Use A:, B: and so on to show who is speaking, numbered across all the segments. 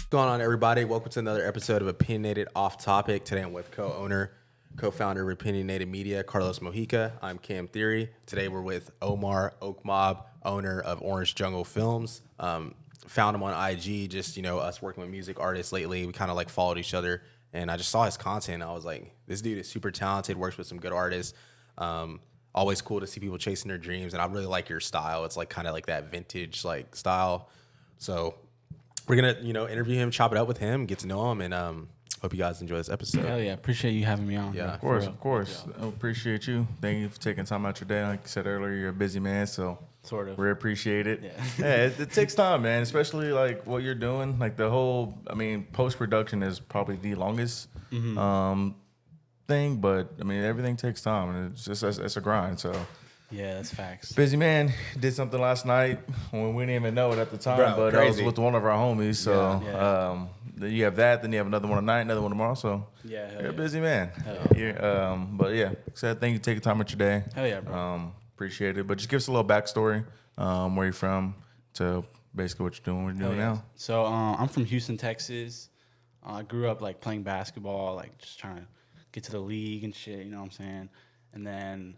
A: What's going on, everybody? Welcome to another episode of Opinionated Off Topic. Today I'm with co-founder of Opinionated Media, Carlos Mojica. I'm Cam Theory. Today we're with Omar Oakmob, owner of Orange Jungle Films. Found him on IG, just, us working with music artists lately. We kind of like followed each other, and I just saw his content. I was like, this dude is super talented, works with some good artists. Always cool to see people chasing their dreams, and I really like your style. It's like kind of like that vintage like style. So we're gonna, interview him, chop it up with him, get to know him, and hope you guys enjoy this episode.
B: Hell yeah, appreciate you having me on.
A: Yeah,
C: of course. I appreciate you. Thank you for taking time out your day. Like you said earlier, you're a busy man, so
B: Sort of.
C: we appreciate it.
B: Yeah.
C: It takes time, man. Especially like what you're doing. Like the whole, post production is probably the longest thing, but everything takes time, and it's a grind. So.
B: Yeah, that's facts.
C: Busy man. Did something last night when we didn't even know it at the time, but
A: crazy.
C: I was with one of our homies. So then you have that. Then you have another one tonight, another one tomorrow. So you're a busy man. But yeah, so thank you for taking time out your day.
B: Hell yeah, bro.
C: Appreciate it. But just give us a little backstory, where you're from, to basically what you're doing now.
B: So I'm from Houston, Texas. I grew up like playing basketball, like just trying to get to the league and shit. You know what I'm saying? And then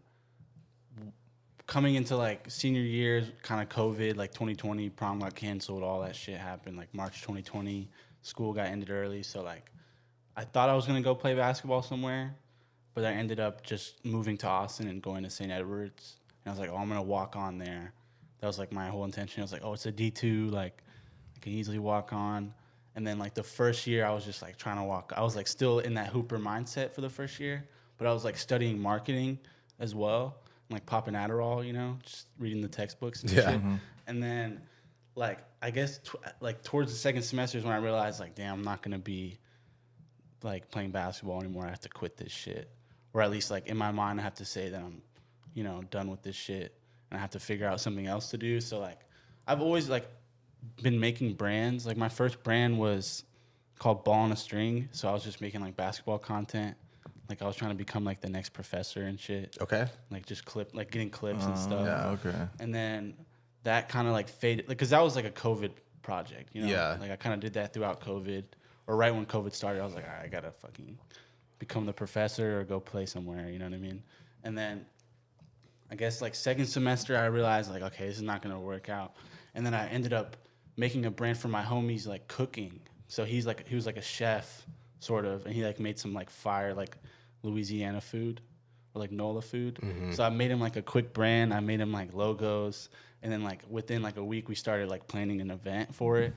B: coming into like senior year, kind of COVID, like 2020, prom got canceled, all that shit happened. Like March 2020, school got ended early. So like I thought I was going to go play basketball somewhere, but I ended up just moving to Austin and going to St. Edward's. And I was like, I'm going to walk on there. That was like my whole intention. I was like, it's a D2, like I can easily walk on. And then like the first year I was just like trying to walk. I was like still in that hooper mindset for the first year, but I was like studying marketing as well. Like popping Adderall, just reading the textbooks and shit. Mm-hmm. And then, like, I guess, towards the second semester is when I realized, like, damn, I'm not going to be, like, playing basketball anymore. I have to quit this shit. Or at least, like, in my mind, I have to say that I'm, done with this shit. And I have to figure out something else to do. So, like, I've always, like, been making brands. Like, my first brand was called Ball on a String. So I was just making, like, basketball content. Like, I was trying to become, like, the next professor and shit.
A: Okay.
B: Like, just getting clips and stuff.
C: Yeah, okay.
B: And then that kind of, like, faded. Like, because that was, like, a COVID project,
A: Yeah.
B: Like, I kind of did that throughout COVID. Or right when COVID started, I was like, all right, I got to fucking become the professor or go play somewhere, you know what I mean? And then I guess, like, second semester, I realized, like, okay, this is not going to work out. And then I ended up making a brand for my homies, like, cooking. So he was, like, a chef, sort of. And he, like, made some, like, fire, like, Louisiana food or like NOLA food. Mm-hmm. So I made him like a quick brand. I made him like logos. And then like within like a week, we started like planning an event for it.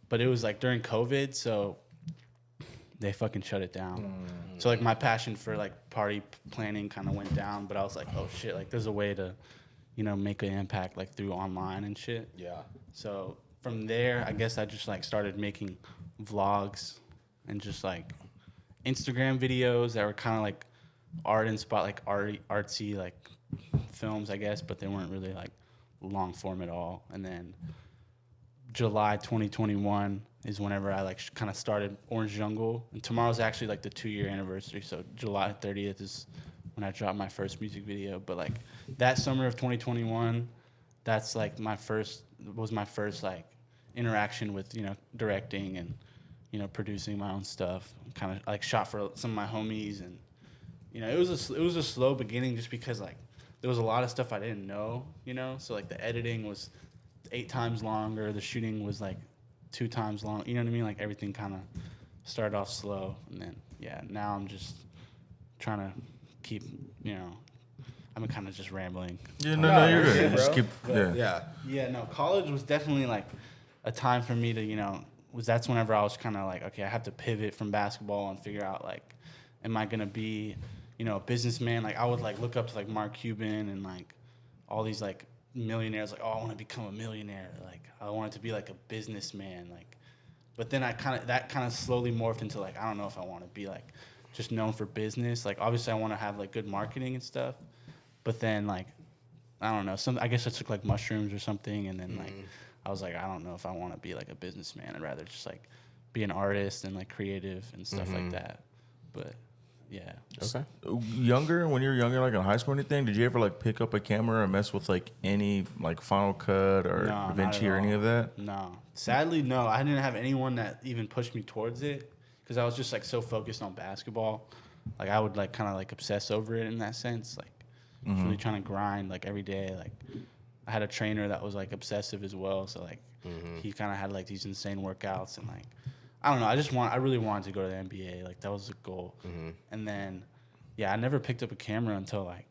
B: But it was like during COVID, so they fucking shut it down. Mm-hmm. So like my passion for like party planning kind of went down. But I was like, oh shit, like there's a way to, make an impact like through online and shit.
A: Yeah.
B: So from there, I guess I just like started making vlogs and just like Instagram videos that were kind of like artsy like films, I guess, but they weren't really like long form at all. And then July 2021 is whenever I like kind of started Orange Jungle, and tomorrow's actually like the 2-year anniversary. So July 30th is when I dropped my first music video. But like that summer of 2021, that's like my first like interaction with directing and producing my own stuff. Kind of like shot for some of my homies, and it was a slow beginning just because like there was a lot of stuff I didn't know, So like the editing was 8 times longer, the shooting was like 2 times long. You know what I mean? Like everything kind of started off slow, and then now I'm just trying to keep, I'm kind of just rambling.
C: Yeah, no, you're good. Just keep,
B: No, college was definitely like a time for me to, that's whenever I was kind of like, okay, I have to pivot from basketball and figure out, like, am I going to be, a businessman? Like, I would, like, look up to, like, Mark Cuban and, like, all these, like, millionaires. Like, oh, I want to become a millionaire. Like, I wanted to be, like, a businessman. Like, but then that kind of slowly morphed into, like, I don't know if I want to be, like, just known for business. Like, obviously I want to have, like, good marketing and stuff. But then, like, I don't know. I guess I took, like, mushrooms or something, and then, like, I was like, I don't know if I want to be like a businessman. I'd rather just like be an artist and like creative and stuff like that. But Yeah.
A: Okay.
C: Younger, when you were younger, like in high school or anything, did you ever like pick up a camera or mess with like any like Final Cut or DaVinci or any of that?
B: No. Sadly, no. I didn't have anyone that even pushed me towards it because I was just like so focused on basketball. Like I would like kind of like obsess over it in that sense. Like really trying to grind like every day. Like I had a trainer that was like obsessive as well. So like he kind of had like these insane workouts and like I don't know. I really wanted to go to the NBA. Like that was the goal. And then, yeah, I never picked up a camera until like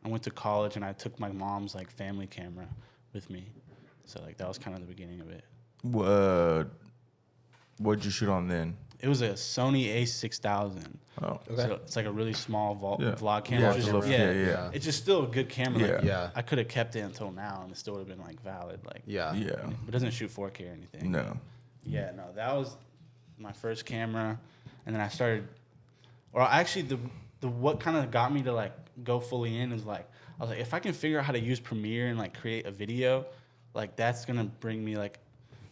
B: I went to college and I took my mom's like family camera with me. So like that was kind of the beginning of it.
C: What'd you shoot on then?
B: It was a Sony A6000.
C: Oh,
B: okay. So it's like a really small vlog camera.
C: Yeah.
B: It's just still a good camera.
C: Yeah.
B: Like, I could have kept it until now and it still would have been like valid. Like
C: yeah.
B: It doesn't shoot 4K or anything.
C: No.
B: Yeah, no, that was my first camera, and then I started, or actually the what kind of got me to like go fully in is like I was like if I can figure out how to use Premiere and like create a video, like that's gonna bring me like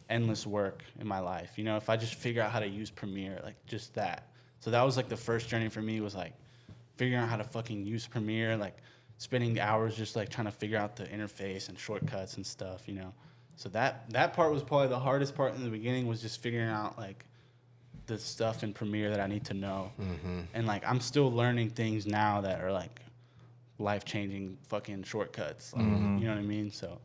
B: endless work in my life. You know, if I just figure out how to use Premiere, like just that. So that was like the first journey for me was like figuring out how to fucking use Premiere, like spending hours just like trying to figure out the interface and shortcuts and stuff. You know. So that part was probably the hardest part in the beginning was just figuring out like the stuff in Premiere that I need to know. And like I'm still learning things now that are like life-changing fucking shortcuts. Like, you know what I mean? So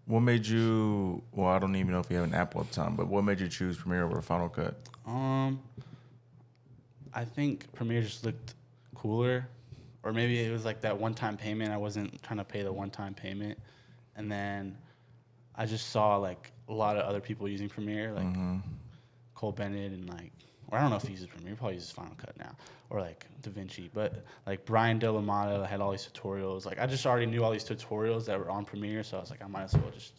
C: what made you, well, I don't even know if you have an Apple at the time, but what made you choose Premiere over Final Cut?
B: I think Premiere just looked cooler, or maybe it was like that one-time payment. I wasn't trying to pay the one-time payment. And then I just saw like a lot of other people using Premiere, like Cole Bennett and like, or I don't know if he uses Premiere, he probably uses Final Cut now, or like DaVinci, but like Brian Delamata had all these tutorials. Like I just already knew all these tutorials that were on Premiere, so I was like, I might as well just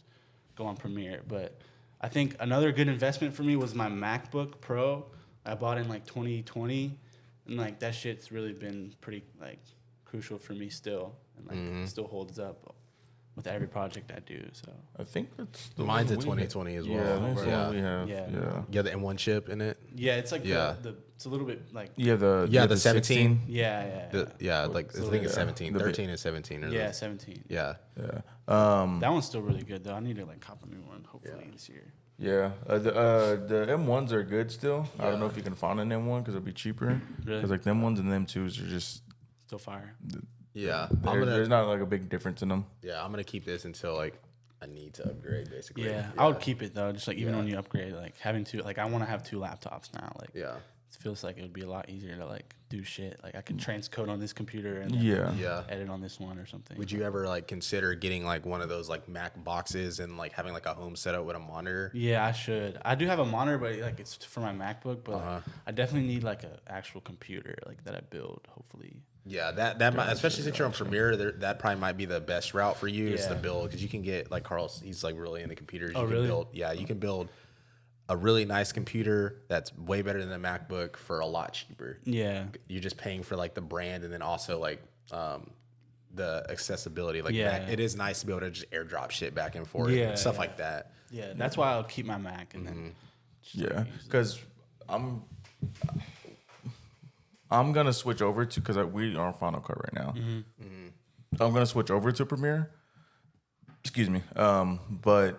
B: go on Premiere. But I think another good investment for me was my MacBook Pro. I bought in like 2020, and like that shit's really been pretty like crucial for me still, and like it still holds up with every project I do. So
C: I think that's
A: mine's a 2020 as well.
C: Yeah,
A: the M1 chip in it.
B: Yeah, it's like the it's a little bit like
A: the 17.
B: Yeah.
A: Like I think it's 17, 13 and 17.
B: Or 17.
A: Yeah.
B: That one's still really good though. I need to like cop a new one hopefully this year.
C: Yeah, the M1s are good still. I don't know if you can find an M1 because it'll be cheaper. Because like the M1s and the M2s are just
B: still fire.
A: Yeah,
C: there's not like a big difference in them.
A: Yeah, I'm gonna keep this until like I need to upgrade, basically.
B: Yeah, I would keep it though. Just like even when you upgrade, like having two, like I want to have two laptops now. Like it feels like it would be a lot easier to like do shit. Like I can transcode on this computer and edit on this one or something.
A: Would you ever like consider getting like one of those like Mac boxes and like having like a home setup with a monitor?
B: Yeah, I should. I do have a monitor, but like it's for my MacBook. But like, I definitely need like an actual computer like that I build. Hopefully.
A: Yeah, that might, especially since you're on Premiere, that probably might be the best route for you is to build, because you can get like Carl's. He's like really into computers. You can build, you can build a really nice computer that's way better than the MacBook for a lot cheaper. Yeah, you're just paying for like the brand and then also like the accessibility. Like Mac, it is nice to be able to just airdrop shit back and forth and stuff like that.
B: Yeah, that's why I'll keep my Mac and then
C: because I'm gonna switch over to, because we are on Final Cut right now. I'm gonna switch over to Premiere. Excuse me. But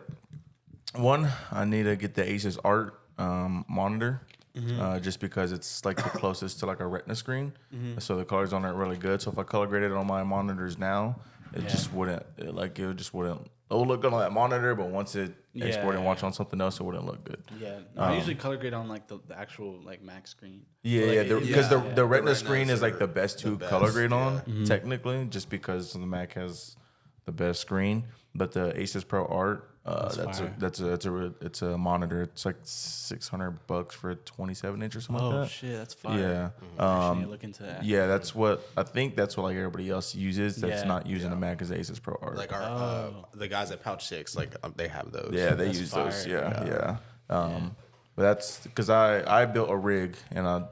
C: one, I need to get the Asus Art monitor, just because it's like the closest to like a Retina screen. So the colors on it are really good. So if I color graded on my monitors now, it just wouldn't. It would look good on that monitor, but once it exported and watched on something else, it wouldn't look good.
B: Yeah, no, I usually color grade on like the actual like Mac screen.
C: Because the Retina screen is like the best to color grade on technically, just because the Mac has the best screen. But the Asus Pro Art, it's a monitor. It's like $600 for a 27-inch or something like that.
B: Oh shit, that's fine.
C: Yeah,
B: I need to look into that.
C: Yeah, that's what I think. That's what like everybody else uses. That's not using the Mac as Asus Pro Art.
A: Like the guys at Pouch 6, like they have those.
C: Yeah, they use those. Yeah. But that's because I built a rig and I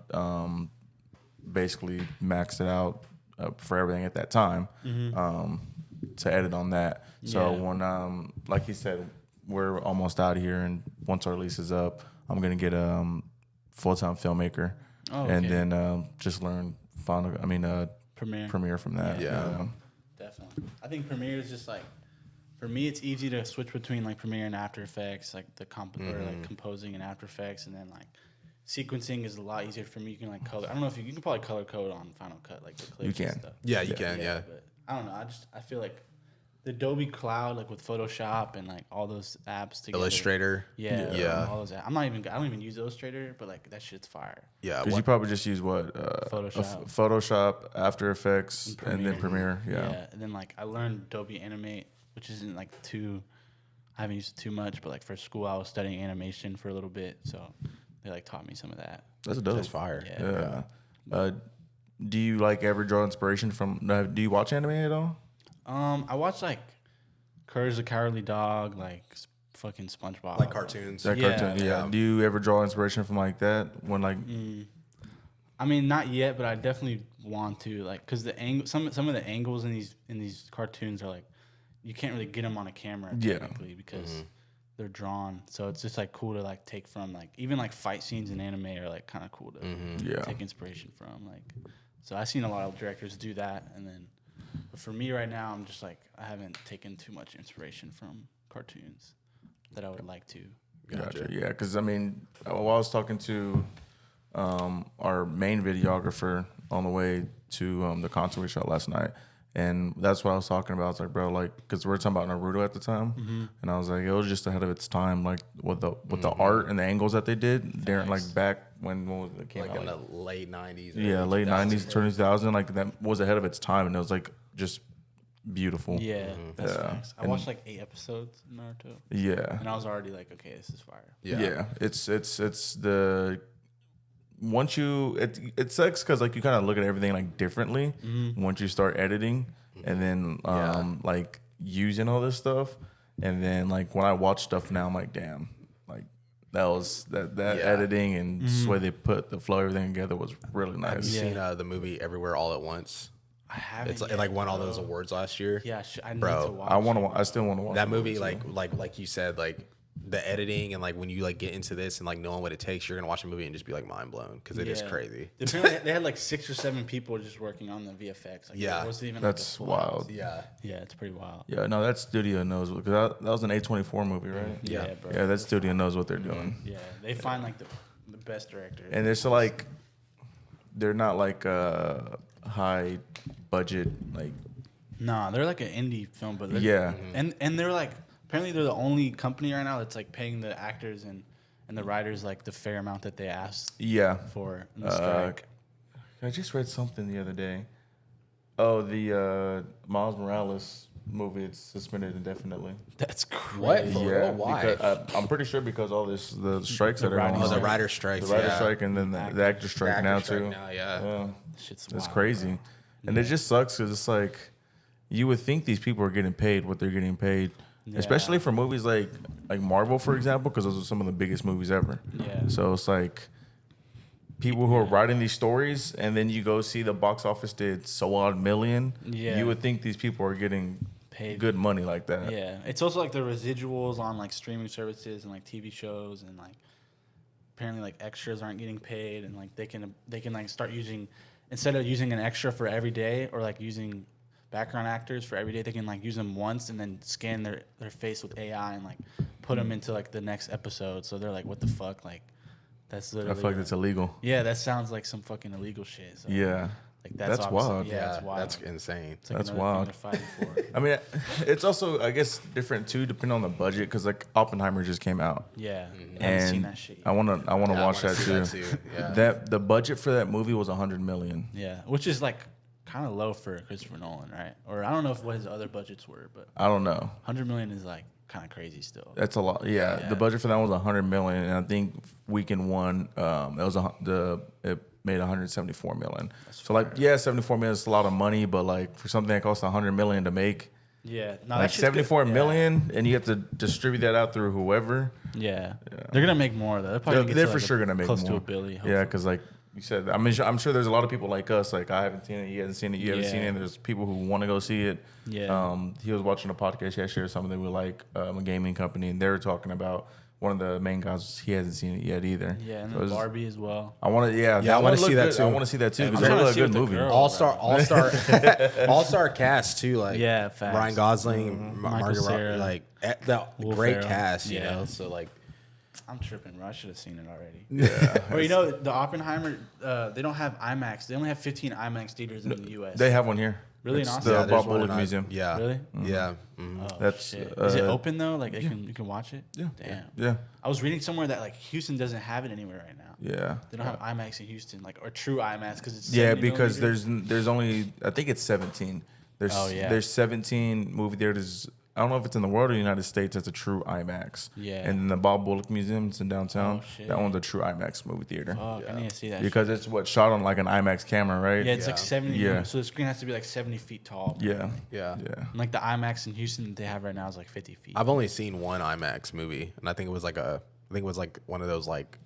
C: basically maxed it out for everything at that time to edit on that. So when like he said, we're almost out of here, and once our lease is up, I'm gonna get a full-time filmmaker and then just learn
B: Premiere.
C: from that.
A: Yeah.
B: Definitely. I think Premiere is just like, for me, it's easy to switch between like Premiere and After Effects, like the or like composing in After Effects, and then like sequencing is a lot easier for me. You can like color. I don't know if you can probably color code on Final Cut, like the clips
C: You
B: and
C: can.
B: stuff.
A: Yeah, you can. Yeah.
B: But I don't know. I feel like the Adobe Cloud, like with Photoshop and like all those apps together.
A: Illustrator.
B: Yeah. All those apps. I don't even use Illustrator, but like that shit's fire.
A: Yeah.
C: Because you probably just use what
B: Photoshop.
C: Photoshop, After Effects, and then Premiere. Yeah.
B: And then like I learned Adobe Animate, which isn't like I haven't used it too much, but like for school I was studying animation for a little bit, so they like taught me some of that.
C: That's dope.
A: That's fire.
C: Yeah. Do you like ever draw inspiration from? Do you watch anime at all?
B: I watched like Courage the Cowardly Dog, like fucking SpongeBob,
A: Like cartoons.
C: That cartoon. Yeah. Do you ever draw inspiration from like that? When like.
B: I mean, not yet, but I definitely want to, like, cause the angle, some of the angles in these cartoons are like, you can't really get them on a camera technically because they're drawn. So it's just like cool to like take from, like, even like fight scenes in anime are like kind of cool to take inspiration from. Like, so I've seen a lot of directors do that, and then, but for me right now, I'm just like, I haven't taken too much inspiration from cartoons that I would like to.
C: Gotcha. Yeah, because I mean, while I was talking to our main videographer on the way to the concert we shot last night, and that's what I was talking about. I was like, bro, like, because we were talking about Naruto at the time, and I was like, it was just ahead of its time, like with the art and the angles that they did during, like, back when what was it came
A: Like
C: out,
A: in the late 90s.
C: yeah, late 90s, turn 2000, like that was ahead of its time, and it was like just beautiful.
B: Yeah, that's facts. I watched like 8 episodes of Naruto,
C: Yeah.
B: and I was already like, okay, this is fire.
C: Yeah. It's the once you it sucks because like you kind of look at everything like differently once you start editing and then like using all this stuff, and then like when I watch stuff now, I'm like, damn, like that was that editing and just the way they put the flow everything together was really nice.
A: Have you seen the movie Everywhere All at Once?
B: I haven't.
A: It like won all those awards last year.
B: Yeah, I need
A: Bro,
B: to watch.
C: I still want to watch
A: That movie, like you said, like the editing and like when you like get into this and like knowing what it takes, you're gonna watch a movie and just be like mind blown because it is crazy.
B: Apparently, they had like 6 or 7 people just working on the VFX. Like,
A: Yeah.
B: it wasn't even,
C: That's
B: like, a full house.
C: wild.
A: Yeah.
B: Yeah, it's pretty wild.
C: Yeah, no, that studio knows because that was an A24 movie, right?
B: Yeah, bro.
C: Yeah, that studio knows what they're doing.
B: Yeah, they find like the best director.
C: And it's like they're not like high budget, like
B: Nah, they're like an indie film, but they're,
C: yeah.
B: and they're like, apparently they're the only company right now that's like paying the actors and the writers like the fair amount that they asked
C: Yeah.
B: for in the strike.
C: I just read something the other day. Oh, the Miles Morales movie, it's suspended indefinitely.
B: That's crazy.
A: What? For
C: Yeah,
A: real? Why?
C: because, I'm pretty sure because all the strikes that are
B: writing
C: going on.
A: Oh, the writer strikes.
C: The writer
A: yeah.
C: strike and then the actor strike
A: actor
C: now
A: strike
C: too.
A: now, yeah.
B: Shit's
C: It's
B: wild,
C: crazy.
B: bro.
C: And it just sucks because it's like you would think these people are getting paid what they're getting paid, especially for movies like Marvel, for example, because those are some of the biggest movies ever.
B: Yeah.
C: So it's like people who are writing these stories, and then you go see the box office did so odd million.
B: Yeah.
C: You would think these people are getting
B: Paid.
C: good money like that.
B: Yeah, it's also like the residuals on like streaming services and like TV shows, and like apparently like extras aren't getting paid, and like they can like start using, instead of using an extra for every day or like using background actors for every day, they can like use them once and then scan their face with AI and like put them into like the next episode. So they're like, what the fuck, like that's
C: I
B: literally
C: feel like that's illegal.
B: yeah, that sounds like some fucking illegal shit. So,
C: Yeah.
B: like
C: That's
B: obviously-
C: wild.
B: Yeah, it's wild.
A: That's insane.
B: It's like
C: that's
B: another
C: wild.
B: thing they're fighting for.
C: I mean, it's also, I guess, different too, depending on the budget, because like Oppenheimer just came out.
B: Yeah, I haven't seen
C: And
B: that shit.
C: I want to
A: Yeah, I
C: watch
A: wanna
C: that
A: see
C: too.
A: that too, yeah.
C: That the budget for that movie was $100 million.
B: Yeah, which is like kind of low for Christopher Nolan, right? Or I don't know what his other budgets were, but
C: I don't know.
B: 100 million is like kind of crazy still.
C: That's a lot. Yeah,
B: Yeah.
C: the budget for that was $100 million, and I think weekend one, it made $174 million. So like, yeah, $74 million is a lot of money, but like for something that costs $100 million to make,
B: Yeah, no,
C: like
B: that shit's good.
C: $74
B: Yeah.
C: million, and you have to distribute that out through whoever.
B: Yeah. They're gonna make more of that. They're probably gonna get
C: They're
B: to,
C: for
B: like,
C: sure gonna make
B: close
C: more.
B: to $1 billion.
C: Yeah,
B: hopefully.
C: because like you said, I mean, I'm sure there's a lot of people like us. Like I haven't seen it, you haven't seen it, you haven't
B: Yeah.
C: seen it. There's people who want to go see it.
B: Yeah.
C: He was watching a podcast yesterday or something with like a gaming company, and they were talking about one of the main guys, he hasn't seen it yet either.
B: Yeah, and
C: So
B: then
C: it's-
B: Barbie as well.
C: I want to,
A: I wanna see that too.
C: I want to see that too
B: I'm
C: because
B: trying
C: it's
B: to
C: really a
B: see
C: good
B: with the
C: movie.
B: girl.
A: All-star cast too, like
B: Yeah, facts.
A: Ryan Gosling,
B: Michael
A: Margot
B: Cera,
A: Robbie, like the
B: Will
A: great
B: Ferrell.
A: cast, you
B: Yeah.
A: know. So like,
B: I'm tripping, bro. I should have seen it already.
C: Yeah,
B: Or you know, the Oppenheimer, they don't have IMAX. They only have 15 IMAX theaters in the U.S.
C: they have one here.
B: Really in
C: It's
B: Austin?
C: the
A: yeah, there's
C: Bob
A: one in
C: Bullock Museum.
A: Yeah,
B: Really?
A: yeah. Mhm.
B: Oh,
C: That's,
B: shit. Is it
C: uh,
B: open though? Like you can watch it?
C: Yeah.
B: Damn.
C: Yeah,
B: I was reading somewhere that like Houston doesn't have it anywhere right now.
C: yeah.
B: They don't have IMAX in Houston, like or true IMAX because it's
C: Yeah,
B: 70
C: because
B: millimeter.
C: there's only, I think it's 17.
B: Oh, yeah.
C: There's 17 movie theaters. I don't know if it's in the world or the United States. That's a true IMAX.
B: Yeah.
C: And then the Bob Bullock Museum, it's in downtown.
B: Oh, shit.
C: That one's a true IMAX movie theater.
B: Fuck, I need to see that.
C: Because it's what shot on like an IMAX camera, right?
B: shit. Yeah, it's
A: Yeah.
B: like 70.
C: Yeah.
B: So the screen has to be like 70 feet tall.
C: Yeah.
A: Yeah.
C: Yeah.
B: And like the IMAX in Houston that they have right now is like 50 feet.
A: I've only seen one IMAX movie, and I think it was like one of those like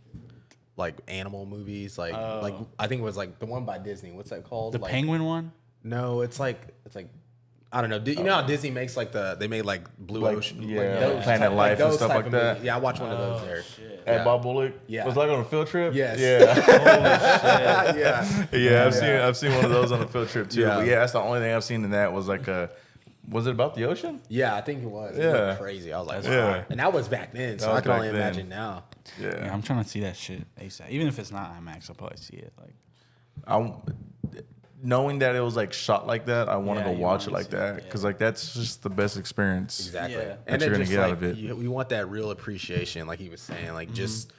A: animal movies, like I think it was like the one by Disney. What's that called?
B: the
A: Like,
B: Penguin one.
A: No, it's like I don't know. You know how Disney makes like they made like Blue
C: Like,
A: Ocean,
C: yeah,
A: like those
C: Planet
A: type-
C: Life and
A: those
C: stuff
A: type
C: like
A: of
C: that.
A: movies. Yeah, I watched one of those there.
B: Shit.
C: At
A: Yeah.
C: Bob Bullock?
A: Yeah.
C: Was like on a field trip?
A: Yes.
C: Yeah.
A: yeah.
C: Yeah, I've seen one of those on a field trip too.
A: Yeah.
C: But yeah, that's the only thing I've seen in that was like was it about the ocean?
A: Yeah, I think it was. It
C: Yeah.
A: looked crazy. I was like,
C: Yeah.
A: wow. And that was back then, so
C: That
A: I
C: was
A: can only
C: back then.
A: imagine now.
B: Yeah,
C: Yeah.
B: I'm trying to see that shit ASAP. Even if it's not IMAX, I'll probably see it. Like,
C: Knowing that it was like shot like that, I want to
B: Yeah,
C: go
B: you
C: watch it
B: wanna
C: like
B: see it,
C: that because like that's just the best experience.
A: Exactly.
B: Yeah.
A: And
C: That you're
A: then
C: gonna
A: just
C: get
A: like,
C: out of it.
A: we want that real appreciation, like he was saying, like just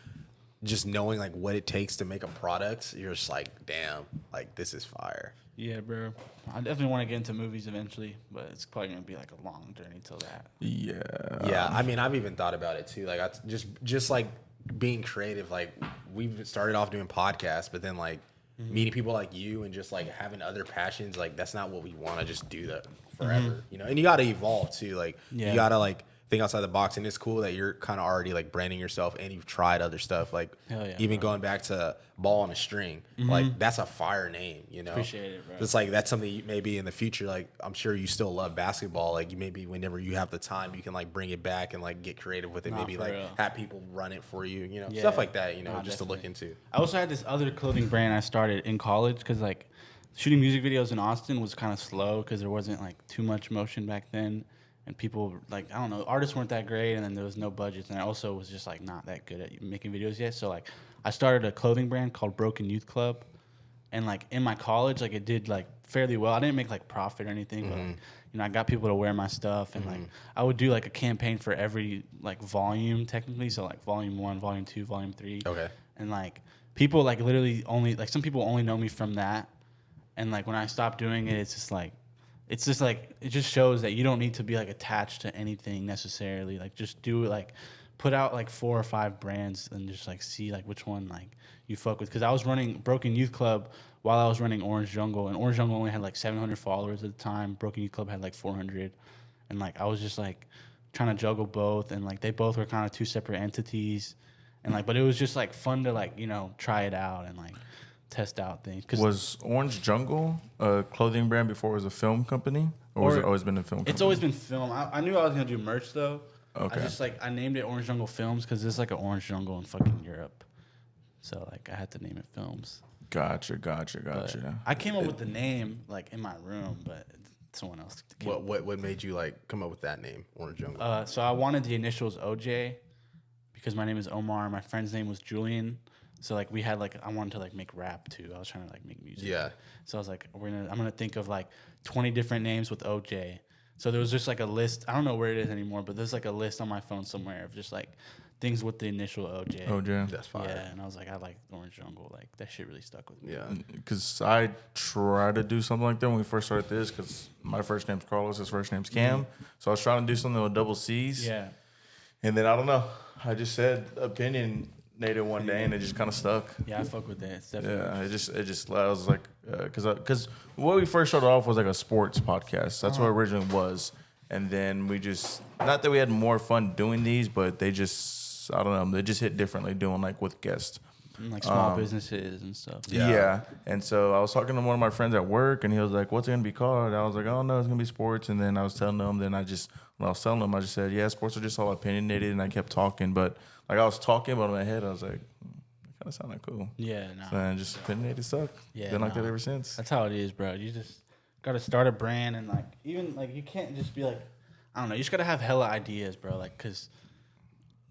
A: knowing like what it takes to make a product. You're just like, damn, like this is fire.
B: yeah, bro. I definitely want to get into movies eventually, but it's probably gonna be like a long journey till that.
C: Yeah.
A: Yeah, I mean, I've even thought about it too. Like, just like being creative. Like, we've started off doing podcasts, but then like meeting people like you and just like having other passions. Like, that's not what we want to just do that forever, you know. And you got to evolve too. Like,
B: Yeah.
A: you got to like think outside the box. And it's cool that you're kind of already like branding yourself and you've tried other stuff. Like,
B: Hell yeah,
A: even
B: bro.
A: going back to Ball on a String. Like, that's a fire name, you know.
B: Appreciate it, bro.
A: It's like that's something you, maybe in the future. Like, I'm sure you still love basketball. Like, you maybe whenever you have the time, you can like bring it back and like get creative with it.
B: Nah,
A: Maybe
B: for
A: like
B: real.
A: have people run it for you. You know,
B: Yeah.
A: stuff like that. You know,
B: Nah,
A: just to look
B: definitely.
A: into.
B: I also had this other clothing brand I started in college because like shooting music videos in Austin was kind of slow because there wasn't like too much motion back then, and people like I don't know, artists weren't that great, and then there was no budgets, and I also was just like not that good at making videos yet. So like I started a clothing brand called Broken Youth Club, and like in my college like it did like fairly well. I didn't make like profit or anything, but like, you know I got people to wear my stuff, and like I would do like a campaign for every like volume technically, so like volume 1, volume 2, volume 3.
A: Okay.
B: And like people like literally only like some people only know me from that. And like when I stopped doing it, it's just like it just shows that you don't need to be like attached to anything necessarily. Like just do it, like put out like 4 or 5 brands and just like see like which one like you fuck with. Because I was running Broken Youth Club while I was running Orange Jungle, and Orange Jungle only had like 700 followers at the time. Broken Youth Club had like 400, and like I was just like trying to juggle both, and like they both were kind of 2 separate entities, and like but it was just like fun to like try it out and like test out things.
C: Was Orange Jungle a clothing brand before it was a film company? Or has it always been a film company?
B: It's always been film. I knew I was gonna do merch though.
C: Okay.
B: I just like I named it Orange Jungle Films because it's like an Orange Jungle in fucking Europe. So like I had to name it Films.
C: Gotcha.
B: But I came up with the name like in my room, but someone else came up.
A: What made you like come up with that name, Orange Jungle?
B: So I wanted the initials OJ because my name is Omar. My friend's name was Julian. So like we had like I wanted to like make rap too. I was trying to like make music.
A: Yeah.
B: So I was like, I'm gonna think of like 20 different names with OJ. So there was just like a list. I don't know where it is anymore, but there's like a list on my phone somewhere of just like things with the initial OJ.
C: OJ.
A: That's fire.
B: Yeah, and I was like, I like Orange Jungle. Like that shit really stuck with me.
A: Yeah.
C: Because I tried to do something like that when we first started this. Because my first name's Carlos, his first name's Cam. So I was trying to do something with double C's.
B: Yeah.
C: And then I don't know. I just said opinionated one day, and it just kind of stuck.
B: Yeah, I fuck with that. It's definitely.
C: Yeah, it just I was like, because what we first started off was like a sports podcast. That's what it originally was, and then we just not that we had more fun doing these, but they just I don't know, they just hit differently doing like with guests.
B: And like small businesses and stuff.
C: Yeah. And so I was talking to one of my friends at work, and he was like, "What's it gonna be called?" I was like, "Oh no, it's gonna be sports." And then I was telling him. Then when I was telling him, I just said, "Yeah, sports are just all opinionated." And I kept talking, but like I was talking, but in my head, I was like, "That kind of sounded cool."
B: Yeah, no.
C: So then just opinionated suck.
B: Yeah,
C: Been like
B: no.
C: that ever since.
B: That's how it is, bro. You just gotta start a brand, and like even like you can't just be like, I don't know. You just gotta have hella ideas, bro. Like, cause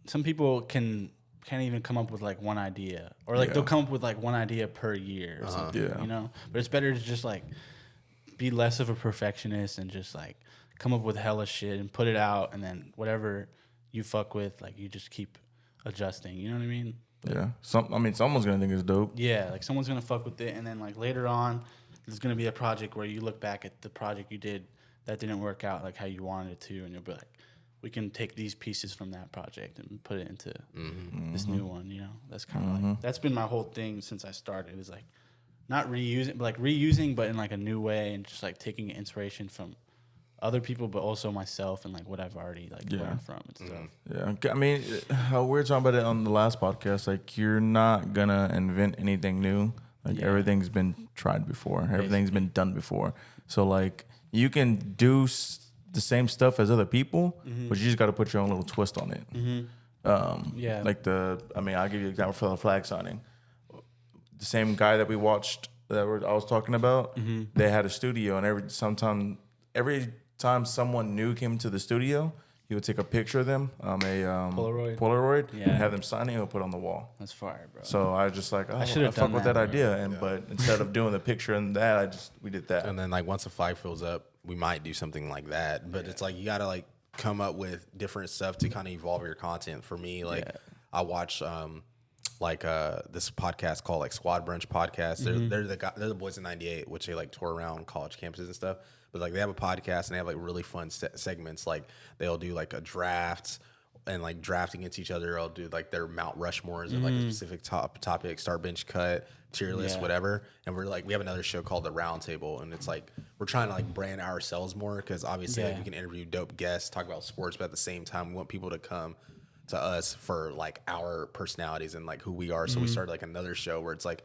B: some people can't even come up with like one idea, or like they'll come up with like one idea per year or something.
C: Yeah.
B: You know, but it's better to just like be less of a perfectionist and just like come up with hella shit and put it out, and then whatever you fuck with, like you just keep adjusting. You know what I mean?
C: Yeah. Someone's gonna think it's dope.
B: Yeah, like someone's gonna fuck with it, and then like later on, there's gonna be a project where you look back at the project you did that didn't work out like how you wanted it to, and you'll be like, we can take these pieces from that project and put it into this new one. You know, that's kind of like that's been my whole thing since I started. Is like not reusing, but like reusing, but in like a new way, and just like taking inspiration from other people, but also myself and like what I've already like learned from and stuff.
C: Yeah. I mean, how we were talking about it on the last podcast, like you're not gonna invent anything new. Like everything's been tried before. Everything's been done before. So like you can do the same stuff as other people, but you just got to put your own little twist on it. Like I'll give you an example for the flag signing. The same guy that we watched I was talking about, they had a studio, and every time someone new came to the studio, he would take a picture of them, Polaroid, and have them sign it and put it on the wall.
B: That's fire, bro.
C: So I was just like, I
B: should've
C: fuck
B: done
C: with
B: that,
C: that
B: bro.
C: idea, but instead of doing the picture and that, we did that.
A: And then like once the flag fills up, we might do something like that. But it's like you gotta like come up with different stuff to kind of evolve your content. For me, like I watch this podcast called like Squad Brunch Podcast. They're the boys in '98, which they like tour around college campuses and stuff. But like they have a podcast and they have like really fun segments. Like they'll do like a draft and like drafting against each other. I'll do like their Mount Rushmores of like a specific topic, start, bench, cut, tier list, whatever. And we have another show called The Round Table, and it's like we're trying to like brand ourselves more because obviously like, we can interview dope guests, talk about sports, but at the same time we want people to come to us for like our personalities and like who we are. So we started like another show where it's like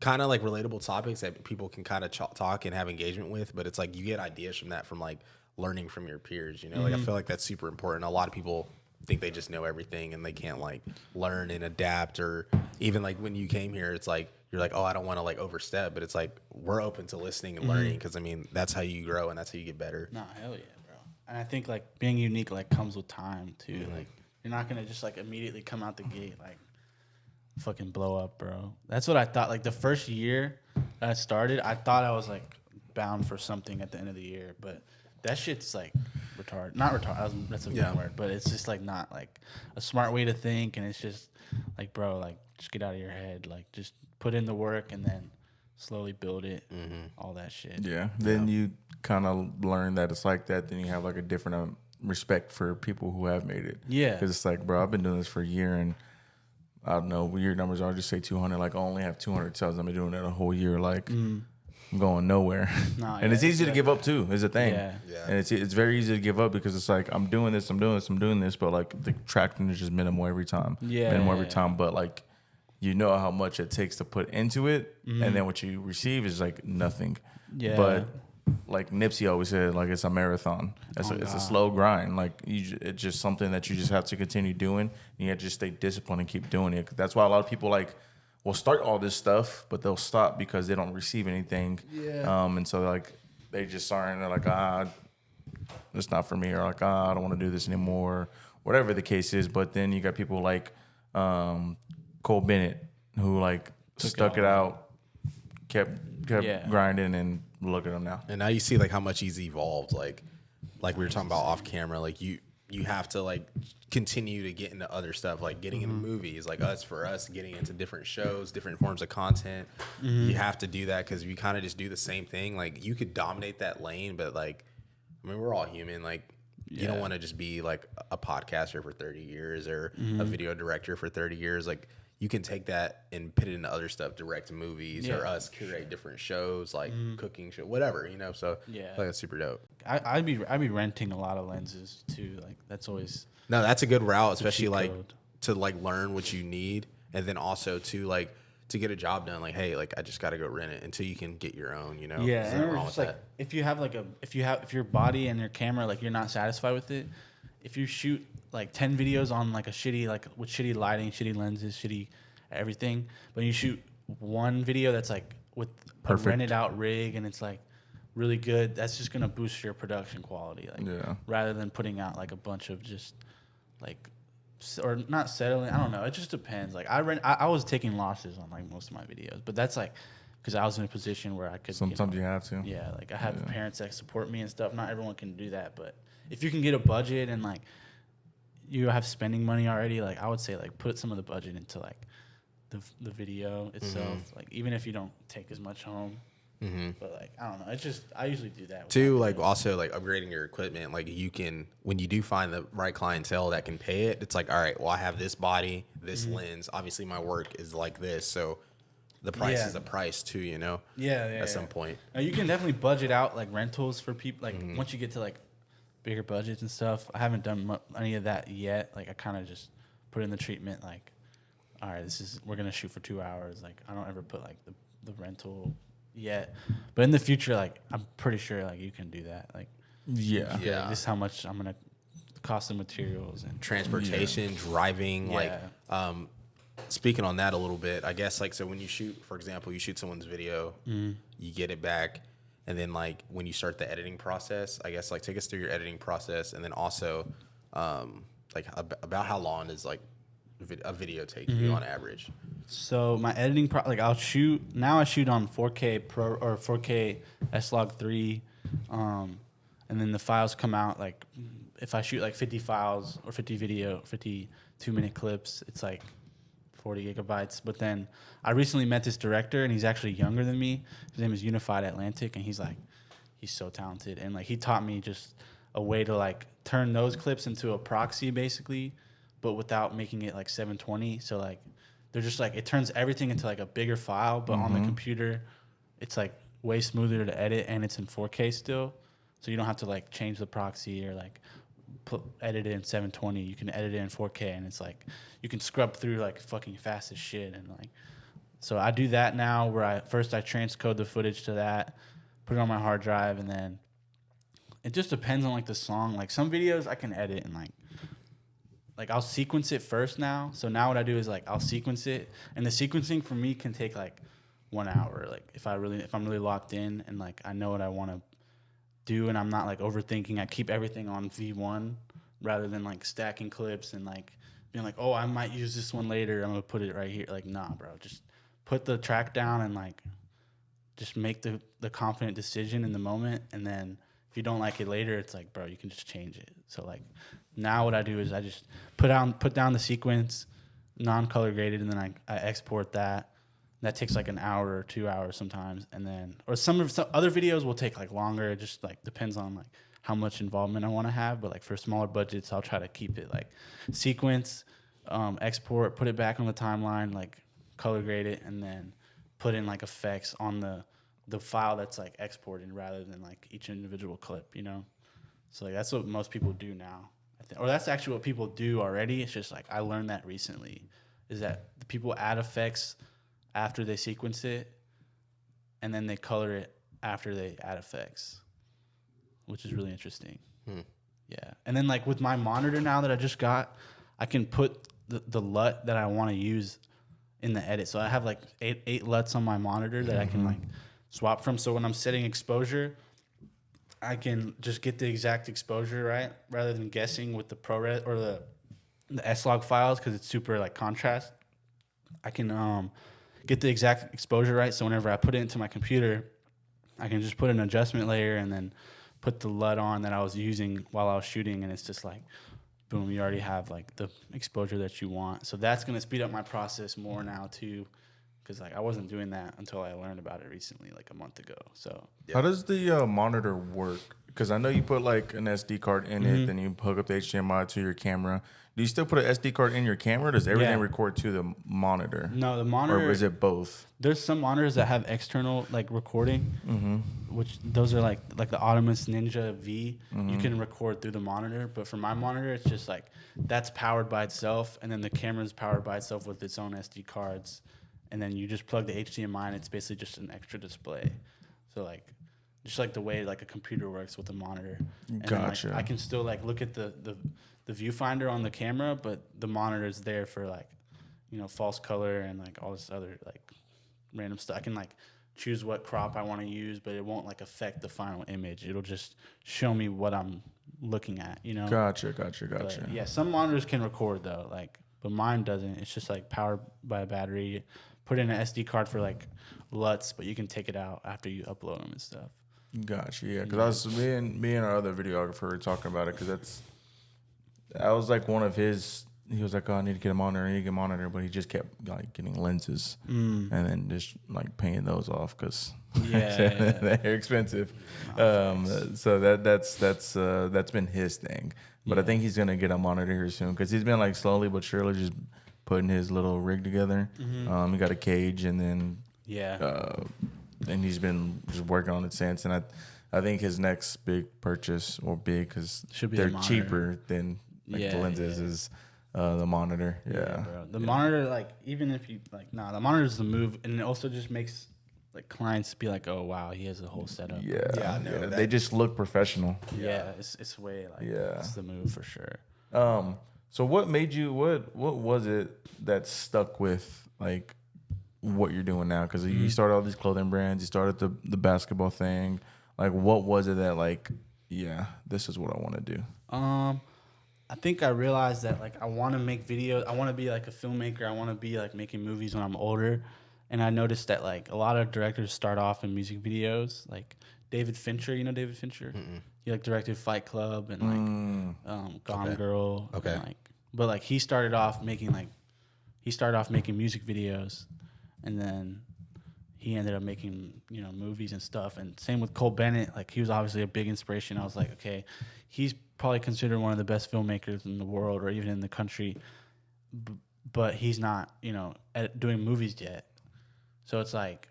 A: kind of like relatable topics that people can kind of talk and have engagement with, but it's like you get ideas from that from like learning from your peers, you know. Like I feel like that's super important. A lot of people think they just know everything and they can't like learn and adapt. Or even like when you came here, it's like you're like, oh, I don't want to like overstep, but it's like we're open to listening and learning, because I mean that's how you grow and that's how you get better.
B: No, hell yeah, bro. And I think like being unique like comes with time too. Like you're not gonna just like immediately come out the gate like fucking blow up, bro. That's what I thought. Like the first year that I started, I thought I was like bound for something at the end of the year, but that shit's like retarded. Not retarded. That's a good word, but it's just like not like a smart way to think, and it's just like, bro, like just get out of your head, like just put in the work and then slowly build it, all that shit.
C: Yeah. Then you kind of learn that it's like that. Then you have like a different respect for people who have made it. Yeah. Because it's like, bro, I've been doing this for a year, and I don't know, weird numbers are, just say 200. Like, I only have 200 sales. I've been doing it a whole year. Like, I'm going nowhere. And it's easy to give up, too, is the thing. Yeah. And it's very easy to give up because it's like, I'm doing this, but, like, the traction is just minimal every time. Minimal every time. But, like, you know how much it takes to put into it, and then what you receive is, like, nothing. Yeah. But like Nipsey always said, like it's a marathon. It's a slow grind. Like it's just something that you just have to continue doing. And you have to just stay disciplined and keep doing it. That's why a lot of people like will start all this stuff, but they'll stop because they don't receive anything. Yeah. And so like they just aren't. They're like, it's not for me, or like, I don't want to do this anymore. Whatever the case is. But then you got people like Cole Bennett who like stuck it out, kept grinding, and look at him now.
A: And now you see like how much he's evolved. Like we were talking about off camera, like you have to like continue to get into other stuff, like getting into movies, like for us getting into different shows, different forms of content. You have to do that because you kind of just do the same thing. Like you could dominate that lane, but like, I mean, we're all human. Like you don't want to just be like a podcaster for 30 years or a video director for 30 years. Like you can take that and put it into other stuff, direct movies, or us curate different shows, like cooking show, whatever, you know. So like that's super dope.
B: I'd be renting a lot of lenses too. Like that's always
A: that's a good route, especially like to like learn what you need and then also to get a job done, like, hey, like I just got to go rent it until you can get your own, you know?
B: Yeah,
A: There's
B: and
A: nothing
B: we're
A: wrong
B: just
A: with
B: like
A: that.
B: if your body and your camera, like, you're not satisfied with it, if you shoot like 10 videos on like a shitty, like with shitty lighting, shitty lenses, shitty everything, but you shoot one video that's like with
C: Perfect.
B: a rented out rig and it's like really good, that's just gonna boost your production quality, like,
C: Yeah.
B: rather than putting out like a bunch of just like or not settling. I don't know. It just depends. Like I was taking losses on like most of my videos, but that's like because I was in a position where I could.
C: Sometimes you have to.
B: Yeah, like I have parents that support me and stuff. Not everyone can do that, but if you can get a budget and like you have spending money already, like I would say like put some of the budget into like the video itself. Like even if you don't take as much home. But like I don't know, it's just I usually do that.
A: Too, like also like upgrading your equipment. Like you can, when you do find the right clientele that can pay it, it's like, all right, well I have this body, this lens. Obviously my work is like this, so the price is a price too, you know. At some point,
B: now, you can definitely budget out like rentals for people. Like once you get to like bigger budgets and stuff, I haven't done any of that yet. Like I kind of just put in the treatment. Like, all right, we're gonna shoot for 2 hours. Like I don't ever put like the rental yet, but in the future, like I'm pretty sure like you can do that. Like
C: Yeah.
B: this is how much I'm gonna cost the materials and
A: transportation, driving, like speaking on that a little bit, I guess, like, so when you shoot, for example, you shoot someone's video, you get it back, and then like when you start the editing process, I guess, like take us through your editing process, and then also like about how long does like a video take you on average?
B: So my editing like I shoot on 4K Pro or 4K S-Log 3, and then the files come out like if I shoot like 50 files or 50 52-minute clips, it's like 40 gigabytes. But then I recently met this director and he's actually younger than me. His name is Unified Atlantic, and he's so talented, and like he taught me just a way to like turn those clips into a proxy basically, but without making it like 720. So like they're just like it turns everything into like a bigger file, but on the computer it's like way smoother to edit, and it's in 4K still, so you don't have to like change the proxy or like edit it in 720. You can edit it in 4K, and it's like you can scrub through like fucking fast as shit. And like so I do that now, where I transcode the footage to that, put it on my hard drive, and then it just depends on like the song. Like some videos I can edit and like I'll sequence it first now. So now what I do is like I'll sequence it, and the sequencing for me can take like 1 hour. Like if I'm really locked in and like I know what I want to do, and I'm not like overthinking. I keep everything on V1 rather than like stacking clips and like being like, oh, I might use this one later, I'm gonna put it right here. Like, nah, bro, just put the track down and like just make the confident decision in the moment, and then if you don't like it later, it's like, bro, you can just change it. So like now what I do is I just put down the sequence, non-color graded, and then I export that. That takes like an hour or 2 hours sometimes, and then or some other videos will take like longer. It just like depends on like how much involvement I want to have. But like for smaller budgets, I'll try to keep it like sequence, export, put it back on the timeline, like color grade it, and then put in like effects on the file that's like exported rather than like each individual clip, you know. So like that's what most people do now, I think, or that's actually what people do already. It's just like I learned that recently, is that the people add effects after they sequence it, and then they color it after they add effects, which is really interesting. Yeah. And then like with my monitor now that I just got, I can put the LUT that I want to use in the edit. So I have like eight LUTs on my monitor that I can like swap from. So when I'm setting exposure, I can just get the exact exposure right rather than guessing with the ProRes or the S-Log files, because it's super like contrast. I can get the exact exposure right, so whenever I put it into my computer, I can just put an adjustment layer and then put the LUT on that I was using while I was shooting, and it's just like, boom, you already have like the exposure that you want. So that's gonna speed up my process more now too, because like I wasn't doing that until I learned about it recently, like a month ago. So
C: how does the monitor work? because I know you put like an SD card in it, then you hook up the HDMI to your camera. Do you still put an SD card in your camera? Or does everything record to the monitor?
B: No, the monitor.
C: Or is it both?
B: There's some monitors that have external like recording, which those are like the Optimus Ninja V. You can record through the monitor, but for my monitor, it's just like that's powered by itself, and then the camera's powered by itself with its own SD cards, and then you just plug the HDMI, and it's basically just an extra display. So like, just like the way like a computer works with a monitor. And
C: Gotcha.
B: then, like, I can still like look at the viewfinder on the camera, but the monitor's there for like, false color and like all this other like random stuff. I can like choose what crop I want to use, but it won't like affect the final image. It'll just show me what I'm looking at,
C: Gotcha.
B: But, yeah, some monitors can record though, like, but mine doesn't. It's just like powered by a battery. Put in an SD card for like LUTs, but you can take it out after you upload them and stuff.
C: Gotcha. Yeah, because me and our other videographer were talking about it because that was like one of his. He was like, "Oh, I need to get a monitor," but he just kept like getting lenses and then just like paying those off because they're expensive. So that's been his thing. But I think he's gonna get a monitor here soon because he's been like slowly but surely just putting his little rig together. He got a cage and then and he's been just working on it since. And I think his next big purchase because they're
B: the
C: cheaper than the lenses is the monitor. Yeah,
B: bro. The monitor, like, even if you like, the monitor's the move, and it also just makes like clients be like, oh wow, he has a whole setup.
C: They just look professional.
B: Yeah, it's way like it's the move for sure.
C: So what made you? What was it that stuck with like what you're doing now? Because you started all these clothing brands, you started the basketball thing. Like, what was it that like, this is what I want to do?
B: I think I realized that like I want to make videos. I want to be like a filmmaker. I want to be like making movies when I'm older. And I noticed that like a lot of directors start off in music videos. Like David Fincher, you know David Fincher? He like directed Fight Club and like Gone Girl.
A: Okay.
B: And, but like he started off making music videos, and then he ended up making movies and stuff. And same with Cole Bennett. Like he was obviously a big inspiration. I was like, okay, he's probably considered one of the best filmmakers in the world or even in the country, but he's not doing movies yet. So it's like,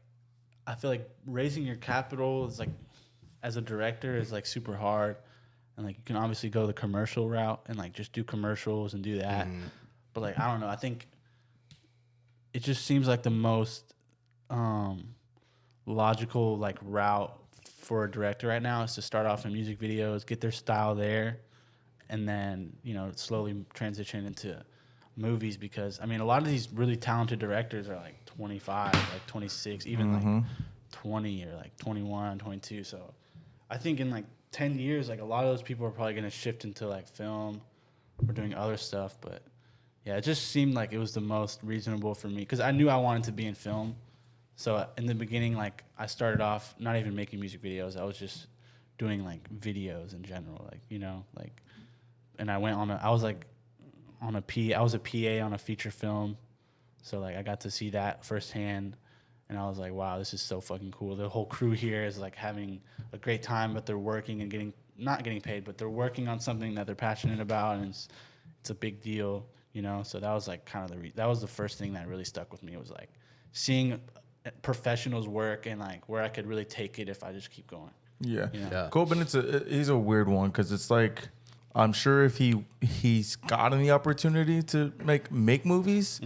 B: I feel like raising your capital is like, as a director, is like super hard. And like, you can obviously go the commercial route and like just do commercials and do that. But like, I don't know. I think it just seems like the most logical like route for a director right now is to start off in music videos, get their style there, and then slowly transition into movies. Because I mean, a lot of these really talented directors are like 25, like 26, even like 20 or like 21, 22. So I think in like 10 years, like a lot of those people are probably going to shift into like film or doing other stuff. But yeah, it just seemed like it was the most reasonable for me because I knew I wanted to be in film. So in the beginning, like I started off not even making music videos. I was just doing like videos in general, like, and I was a PA on a feature film. So like I got to see that firsthand, and I was like, wow, this is so fucking cool. The whole crew here is like having a great time, but they're working and not getting paid, but they're working on something that they're passionate about, and it's a big deal, So that was like kind of that was the first thing that really stuck with me. It was like seeing professionals work and like where I could really take it if I just keep going.
C: Yeah. Cole Bennett's he's a weird one because it's like, I'm sure if he's gotten the opportunity to make movies,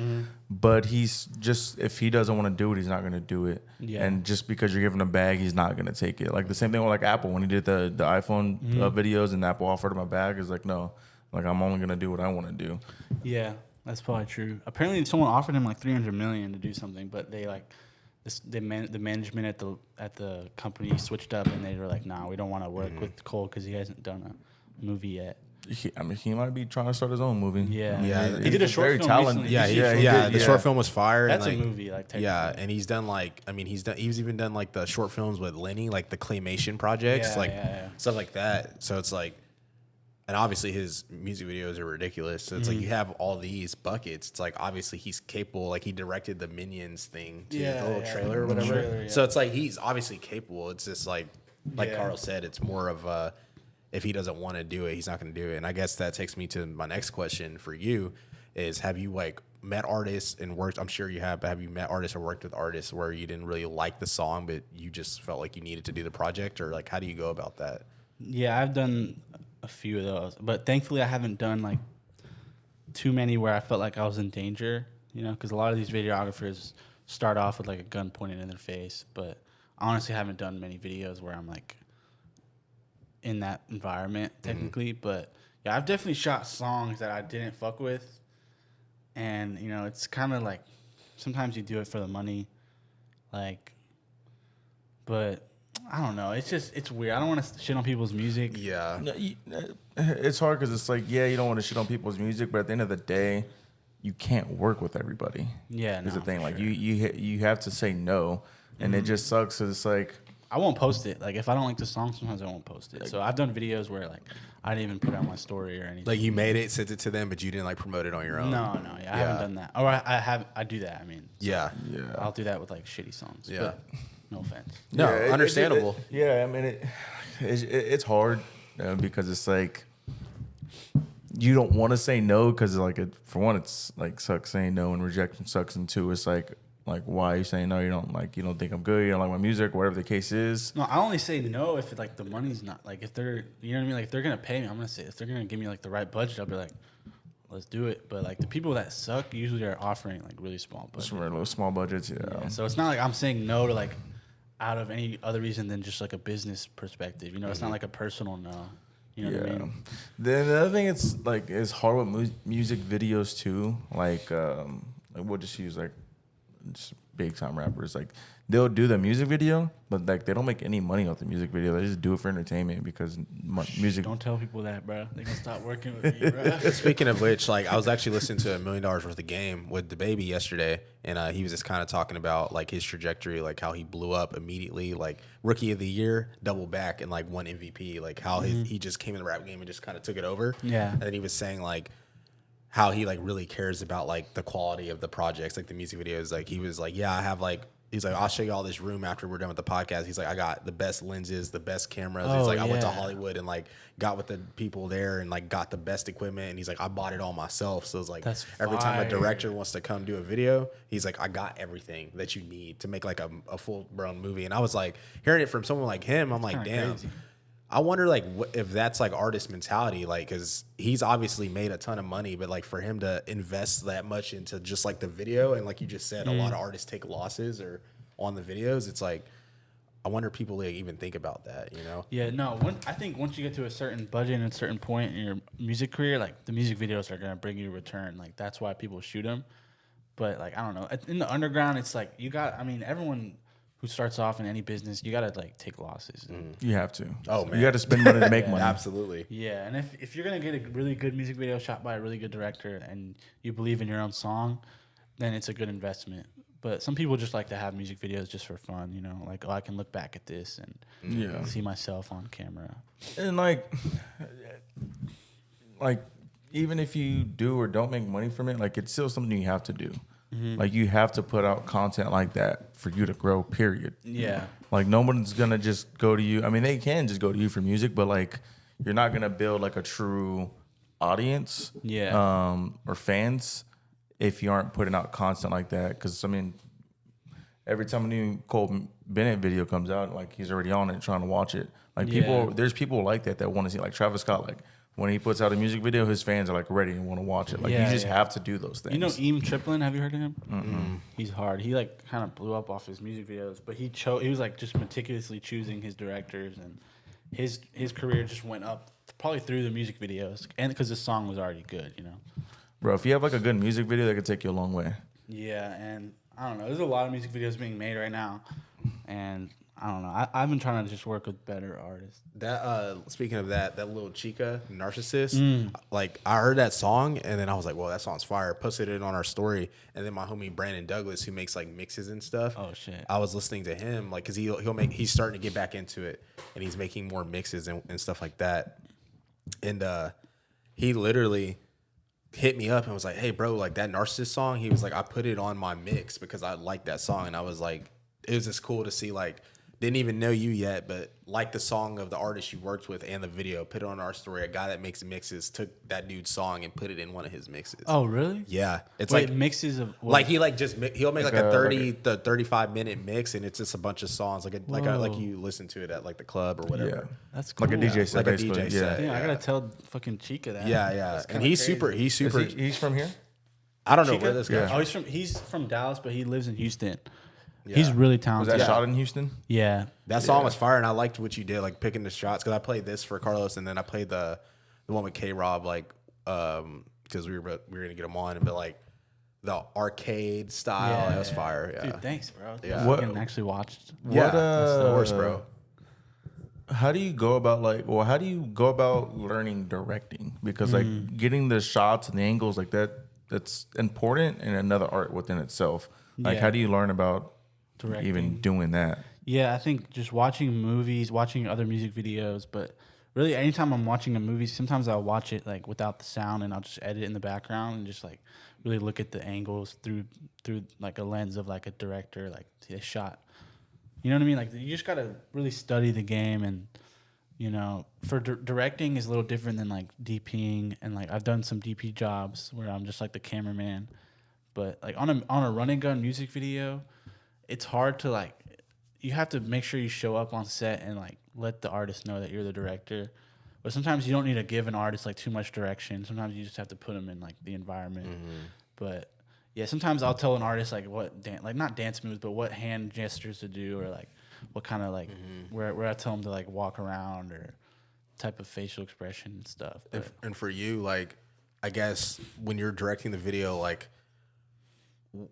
C: but he's just, if he doesn't want to do it, he's not going to do it. Yeah. And just because you're giving him a bag, he's not going to take it. Like the same thing with like Apple when he did the iPhone videos and Apple offered him a bag. It's like, no, like I'm only going to do what I want to do. Yeah,
B: that's probably true. Apparently someone offered him like $300 million to do something, but they like the management at the company switched up and they were like, nah, we don't want to work with Cole because he hasn't done a movie yet.
C: He might be trying to start his own movie.
B: Yeah. He did a short film recently.
A: The short film was fire.
B: That's
A: and, like,
B: a movie, like
A: and he's done like, he's even done like the short films with Lenny, like the claymation projects, stuff like that. So it's like, and obviously his music videos are ridiculous. So it's like you have all these buckets. It's like obviously he's capable. Like he directed the Minions thing too, the little trailer or whatever. So it's like he's obviously capable. It's just like Carl said, it's more of if he doesn't want to do it, he's not going to do it. And I guess that takes me to my next question for you is, have you like met artists and worked, I'm sure you have, but have you met artists or worked with artists where you didn't really like the song, but you just felt like you needed to do the project, or like, how do you go about that?
B: Yeah, I've done a few of those, but thankfully I haven't done like too many where I felt like I was in danger, you know, because a lot of these videographers start off with like a gun pointed in their face, but I honestly haven't done many videos where I'm like in that environment technically. But yeah, I've definitely shot songs that I didn't fuck with, and you know, it's kind of like sometimes you do it for the money, like, but I don't know. It's just, it's weird. I don't want to shit on people's music.
A: Yeah.
C: No, it's hard because it's like, yeah, you don't want to shit on people's music, but at the end of the day, you can't work with everybody.
B: Yeah,
C: is the
B: no,
C: thing.
B: for
C: Like
B: sure.
C: you have to say no, and it just sucks. Cause it's like,
B: I won't post it. Like if I don't like the song, sometimes I won't post it. So I've done videos where like I didn't even put it on my story or anything.
A: Like you made it, sent it to them, but you didn't like promote it on your own.
B: No, yeah, I haven't done that. Or I do that. I mean, so
A: Yeah.
B: I'll do that with like shitty songs.
A: Yeah.
B: But no offense.
A: No,
C: yeah,
A: understandable.
C: Yeah, I mean, it's hard because it's like you don't want to say no because like for one, it's like sucks saying no, and rejection sucks, and two, it's like why are you saying no? You don't think I'm good. You don't like my music, whatever the case is.
B: No, I only say no if like the money's not like if they're, you know what I mean. Like if they're gonna pay me, I'm gonna say if they're gonna give me like the right budget, I'll be like, let's do it. But like the people that suck usually are offering like really small budgets.
C: Some little small budgets, yeah.
B: Yeah, so it's not like I'm saying no to like out of any other reason than just like a business perspective. You know, it's not like a personal no. You know what I mean?
C: Then the other thing, it's hard with music videos too. Like we'll just use like just big time rappers. Like they'll do the music video, but like they don't make any money off the music video. They just do it for entertainment because music.
B: Don't tell people that, bro. They gonna stop working with me, bro.
A: Speaking of which, like I was actually listening to $1 Million Worth of Game with the baby yesterday, and he was just kind of talking about like his trajectory, like how he blew up immediately, like rookie of the year, double back, and like won MVP, like how he just came in the rap game and just kind of took it over.
B: Yeah.
A: And then he was saying like how he like really cares about like the quality of the projects, like the music videos. Like he was like, yeah, I have like. He's like, I'll show you all this room after we're done with the podcast. He's like, I got the best lenses, the best cameras. He's like, I went to Hollywood and like got with the people there and like got the best equipment. And he's like, I bought it all myself. So it's like
B: That's
A: every time a
B: fire.
A: director wants to come do a video, he's like, I got everything that you need to make like a full blown movie. And I was like, hearing it from someone like him, I'm like,
B: kinda
A: damn.
B: crazy.
A: I wonder like if that's like artist mentality, like, cause he's obviously made a ton of money, but like for him to invest that much into just like the video, and like you just said, a lot of artists take losses or on the videos. It's like, I wonder if people like even think about that, you know?
B: Yeah, no. I think once you get to a certain budget and a certain point in your music career, like the music videos are gonna bring you a return. Like that's why people shoot them. But like I don't know, in the underground, it's like you got. I mean, everyone who starts off in any business, you gotta like take losses.
C: You have to.
A: Oh, man.
C: You got to spend money to make money.
A: Absolutely.
B: Yeah, and if you're gonna get a really good music video shot by a really good director and you believe in your own song, then it's a good investment. But some people just like to have music videos just for fun, you know, like, oh, I can look back at this and see myself on camera.
C: And like even if you do or don't make money from it, like it's still something you have to do. Like you have to put out content like that for you to grow, period.
B: Yeah.
C: Like no one's gonna just go to you. I mean, they can just go to you for music, but like you're not gonna build like a true audience, or fans if you aren't putting out content like that. Because I mean, every time a new Cole Bennett video comes out, like he's already on it trying to watch it. Like there's people like that want to see, like Travis Scott. Like when he puts out a music video, his fans are like ready and want to watch it. Like you just have to do those things.
B: You know Eam Triplin? Have you heard of him? He's hard. He like kind of blew up off his music videos, but he was like just meticulously choosing his directors, and his career just went up probably through the music videos, and because the song was already good, you know.
C: Bro, if you have like a good music video, that could take you a long way.
B: Yeah, and I don't know. There's a lot of music videos being made right now, and I don't know. I've been trying to just work with better artists.
A: That speaking of that little Chica Narcissist, like I heard that song and then I was like, well, that song's fire. Posted it on our story, and then my homie Brandon Douglas, who makes like mixes and stuff.
B: Oh shit!
A: I was listening to him, like, cause he's starting to get back into it, and he's making more mixes and stuff like that. And he literally hit me up and was like, hey bro, like that Narcissist song, he was like, I put it on my mix because I like that song. And I was like, it was just cool to see like didn't even know you yet, but like the song of the artist you worked with and the video, put it on our story. A guy that makes mixes took that dude's song and put it in one of his mixes.
B: Oh, really?
A: Yeah, it's
B: Wait,
A: like
B: mixes of what?
A: like he like just he'll make like a
C: a-
A: 30 to 35 minute mix, and it's just a bunch of songs like like
B: Whoa.
A: you listen to it at like the club or whatever.
C: Yeah.
B: That's cool.
C: Like a DJ set,
A: Like a
C: basically.
A: DJ
C: yeah.
A: set.
B: Damn, I
A: Yeah.
B: gotta tell fucking Chica that.
A: Yeah,
B: That's
A: and
B: kinda
A: he's
B: crazy.
A: super. He's super.
C: He's from here?
A: I don't know
B: Chica?
A: where this guy's
C: Yeah.
B: Oh, he's from Dallas, but he lives in Houston.
A: Yeah.
B: He's really
C: Was
B: talented.
C: that shot in Houston?
B: Yeah.
A: That song was fire, and I liked what you did, like picking the shots. Because I played this for Carlos, and then I played the one with K Rob, like because we were gonna get him on, but like the arcade style, that was fire. Yeah,
B: Dude, thanks, bro.
A: Yeah.
B: What? Actually watched.
A: yeah,
C: What,
A: that's the horse, bro.
C: How do you go about how do you go about learning directing? Because like getting the shots and the angles like that's important and another art within itself. Like
B: Yeah.
C: how do you learn about
B: Directing.
C: even doing that?
B: Yeah, I think just watching movies, watching other music videos, but really anytime I'm watching a movie, sometimes I'll watch it like without the sound and I'll just edit in the background and just like really look at the angles through like a lens of like a director, like a shot. You know what I mean? Like you just gotta really study the game, and you know, for directing is a little different than like DPing, and like I've done some DP jobs where I'm just like the cameraman, but like on a run and gun music video, it's hard to like. You have to make sure you show up on set and like let the artist know that you're the director. But sometimes you don't need to give an artist like too much direction. Sometimes you just have to put them in like the environment. But yeah, sometimes I'll tell an artist like what like not dance moves, but what hand gestures to do, or like what kind of like where I tell them to like walk around, or type of facial expression and stuff. But
A: And for you, like, I guess when you're directing the video, like,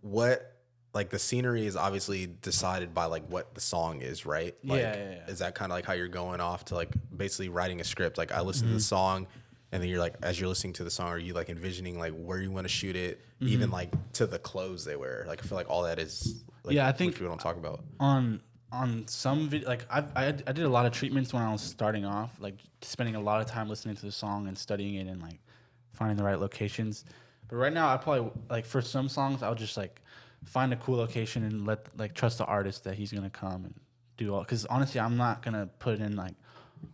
A: what, like, the scenery is obviously decided by like what the song is, right? Like,
B: Yeah.
A: Is that kind of like how you're going off to like basically writing a script? Like, I listen to the song, and then you're like, as you're listening to the song, are you like envisioning like where you want to shoot it, even like to the clothes they wear? Like, I feel like all that is, like,
B: Yeah, I
A: what
B: think-
A: people don't talk about.
B: on some video, like I did a lot of treatments when I was starting off, like spending a lot of time listening to the song and studying it and like finding the right locations. But right now, I probably like for some songs, I'll just like find a cool location and like trust the artist that he's gonna come and do all. Because honestly, I'm not gonna put in like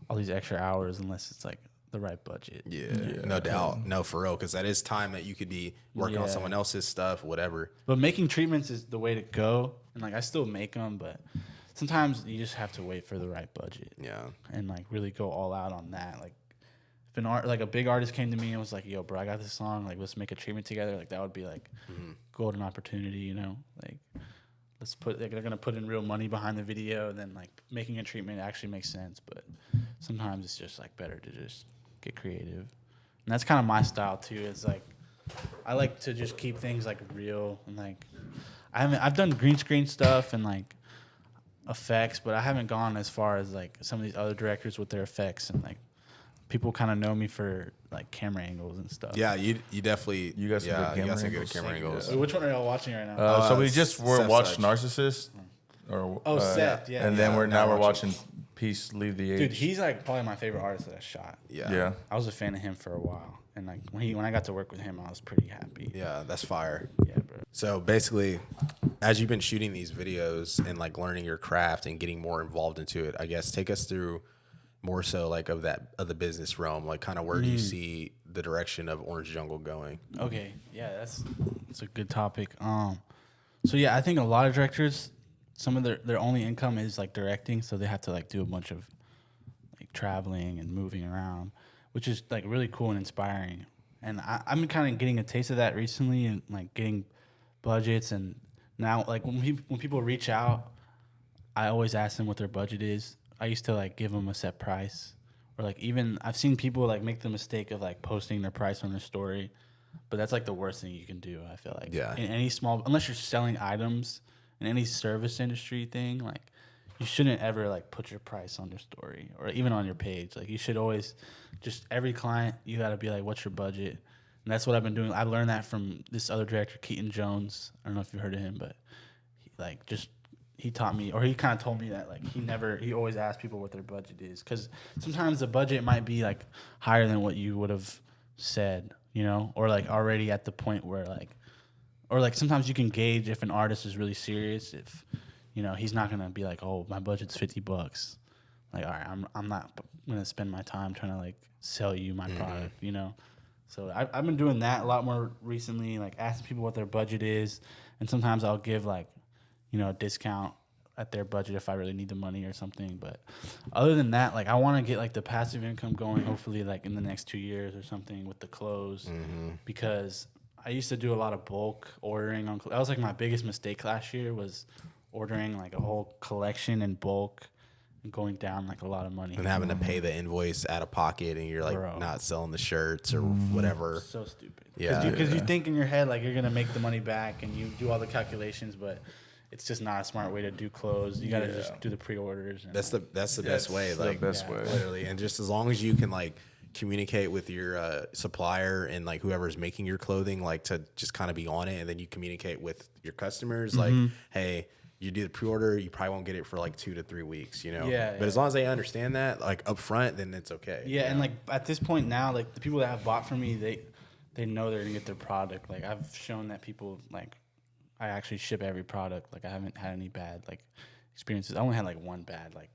B: all these extra hours unless it's like the right budget.
A: Yeah, no doubt. No, for real. Because that is time that you could be working on
B: Yeah.
A: someone else's stuff, whatever.
B: But making treatments is the way to go. And like I still make them, but sometimes you just have to wait for the right budget.
A: Yeah.
B: And like really go all out on that. Like if an art, like a big artist came to me and was like, "Yo, bro, I got this song. Like, let's make a treatment together." Like that would be like golden opportunity, you know? Like let's put like, they're gonna put in real money behind the video, and then like making a treatment actually makes sense. But sometimes it's just like better to just get creative. And that's kind of my style too. It's like I like to just keep things like real, and like I've done green screen stuff and like effects, but I haven't gone as far as like some of these other directors with their effects, and like people kind of know me for like camera angles and stuff.
A: Yeah, you definitely.
C: You got some good
A: you got
C: camera
A: some good
C: angles.
A: camera angles.
B: So which one are y'all watching right now?
C: So we
A: it's
C: just
A: Seth
C: watched
A: Such.
C: Narcissist, or
B: Seth, yeah.
C: and then
A: Yeah,
C: now we're
A: now
C: watching Peace Leave the Age.
B: Dude, he's like probably my favorite artist that I shot.
C: yeah.
B: I was a fan of him for a while, and like when I got to work with him, I was pretty happy.
A: Yeah, that's fire.
B: Yeah, bro.
A: So basically, as you've been shooting these videos and like learning your craft and getting more involved into it, I guess take us through more so like of the business realm, like kind of where do you see the direction of Orange Jungle going?
B: Okay, yeah, that's a good topic. So yeah, I think a lot of directors, some of their only income is like directing, so they have to like do a bunch of like traveling and moving around, which is like really cool and inspiring. And I'm kind of getting a taste of that recently, and like getting budgets. And now like when people reach out, I always ask them what their budget is. I used to like give them a set price, or like even I've seen people like make the mistake of like posting their price on their story, but that's like the worst thing you can do. I feel like
A: Yeah.
B: in any small, unless you're selling items in any service industry thing, like you shouldn't ever like put your price on your story or even on your page. Like you should always just every client you got to be like, what's your budget? And that's what I've been doing. I learned that from this other director, Keaton Jones. I don't know if you heard of him, but he taught me, or he kind of told me that like he always asks people what their budget is, because sometimes the budget might be like higher than what you would have said, you know, or like already at the point where like, or like sometimes you can gauge if an artist is really serious if, you know, he's not gonna be like, oh, my budget's $50. Like, all right, I'm not gonna spend my time trying to like sell you my product, you know. So I've been doing that a lot more recently, like asking people what their budget is, and sometimes I'll give like, you know, a discount at their budget if I really need the money or something. But other than that, like I want to get like the passive income going, hopefully like in the next 2 years or something with the clothes, because I used to do a lot of bulk ordering on. That was like my biggest mistake last year was ordering like a whole collection in bulk and going down like a lot of money
A: And having to pay the invoice out of pocket, and you're like not selling the shirts or whatever.
B: So stupid.
A: Yeah.
B: Because you think in your head like you're gonna make the money back, and you do all the calculations, but it's just not a smart way to do clothes. You gotta just do the pre-orders. And
A: That's the best way. Like
C: best way.
A: Literally, and just as long as you can like communicate with your supplier and like whoever's making your clothing, like to just kind of be on it, and then you communicate with your customers, like, hey, you do the pre-order, you probably won't get it for like 2 to 3 weeks, you know.
B: Yeah,
A: But as long as they understand that, like up front, then it's okay.
B: Yeah, and like at this point now, like the people that have bought from me, they know they're gonna get their product. Like I've shown that people like I actually ship every product. Like I haven't had any bad like experiences. I only had like one bad like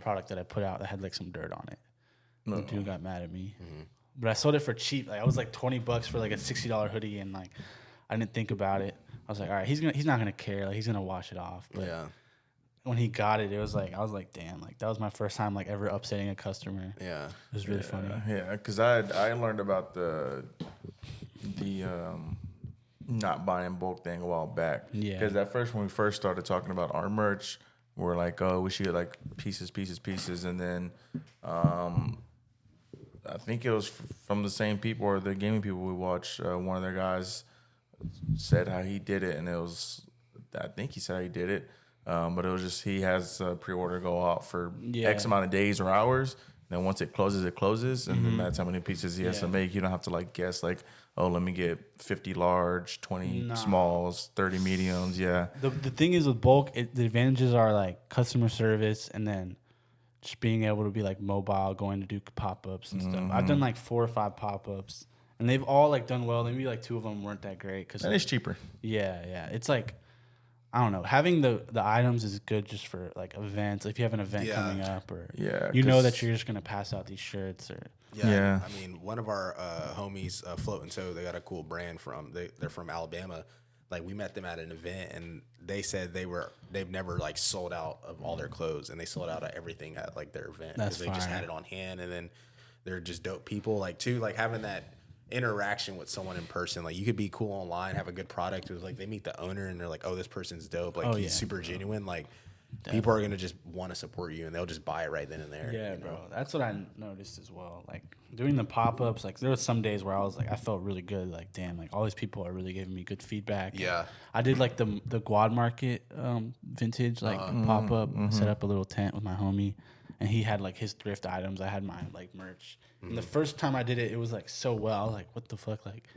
B: product that I put out that had like some dirt on it. The dude got mad at me, but I sold it for cheap. Like I was like $20 for like a $60 hoodie, and like I didn't think about it. I was like, all right, he's not gonna care. Like he's gonna wash it off. But when he got it, it was like I was like, damn, like that was my first time like ever upsetting a customer.
A: Yeah,
B: it was really funny.
C: Yeah, because I learned about the not buying bulk thing a while back.
B: Yeah.
C: Because at first when we first started talking about our merch, we're like, oh, we should get like pieces, and then I think it was from the same people or the gaming people we watched. One of their guys said how he did it, and it was, I think he said how he did it, but it was just he has a pre-order go out for X amount of days or hours. Then once it closes, and then that's how many pieces he has to make. You don't have to like guess like, oh, let me get 50 large, 20 smalls, 30 mediums. Yeah.
B: The thing is with bulk, the advantages are like customer service, and then just being able to be like mobile, going to do pop-ups and stuff. I've done like 4 or 5 pop-ups, and they've all like done well. Maybe like 2 of them weren't that great.
C: And it's cheaper.
B: Yeah. It's like, I don't know. Having the items is good just for like events. If you have an event coming up, or you know that you're just gonna pass out these shirts, or
C: Yeah.
A: I mean, one of our homies, Float and Toe, they got a cool brand they're from Alabama. Like we met them at an event, and they said they've never like sold out of all their clothes, and they sold out of everything at like their event because they just had it on hand, and then they're just dope people. Like too, like having that interaction with someone in person. Like you could be cool online, have a good product. It was like they meet the owner and they're like, oh, this person's dope. Like he's super genuine. Like people are gonna just want to support you, and they'll just buy it right then and there.
B: Yeah, bro. That's what I noticed as well. Like doing the pop-ups, like there was some days where I was like, I felt really good. Like, damn, like all these people are really giving me good feedback.
A: Yeah.
B: I did like the Quad Market vintage like pop-up, set up a little tent with my homie, and he had like his thrift items. I had my like merch. And the first time I did it, it was like so well. I was like, what the fuck? Like,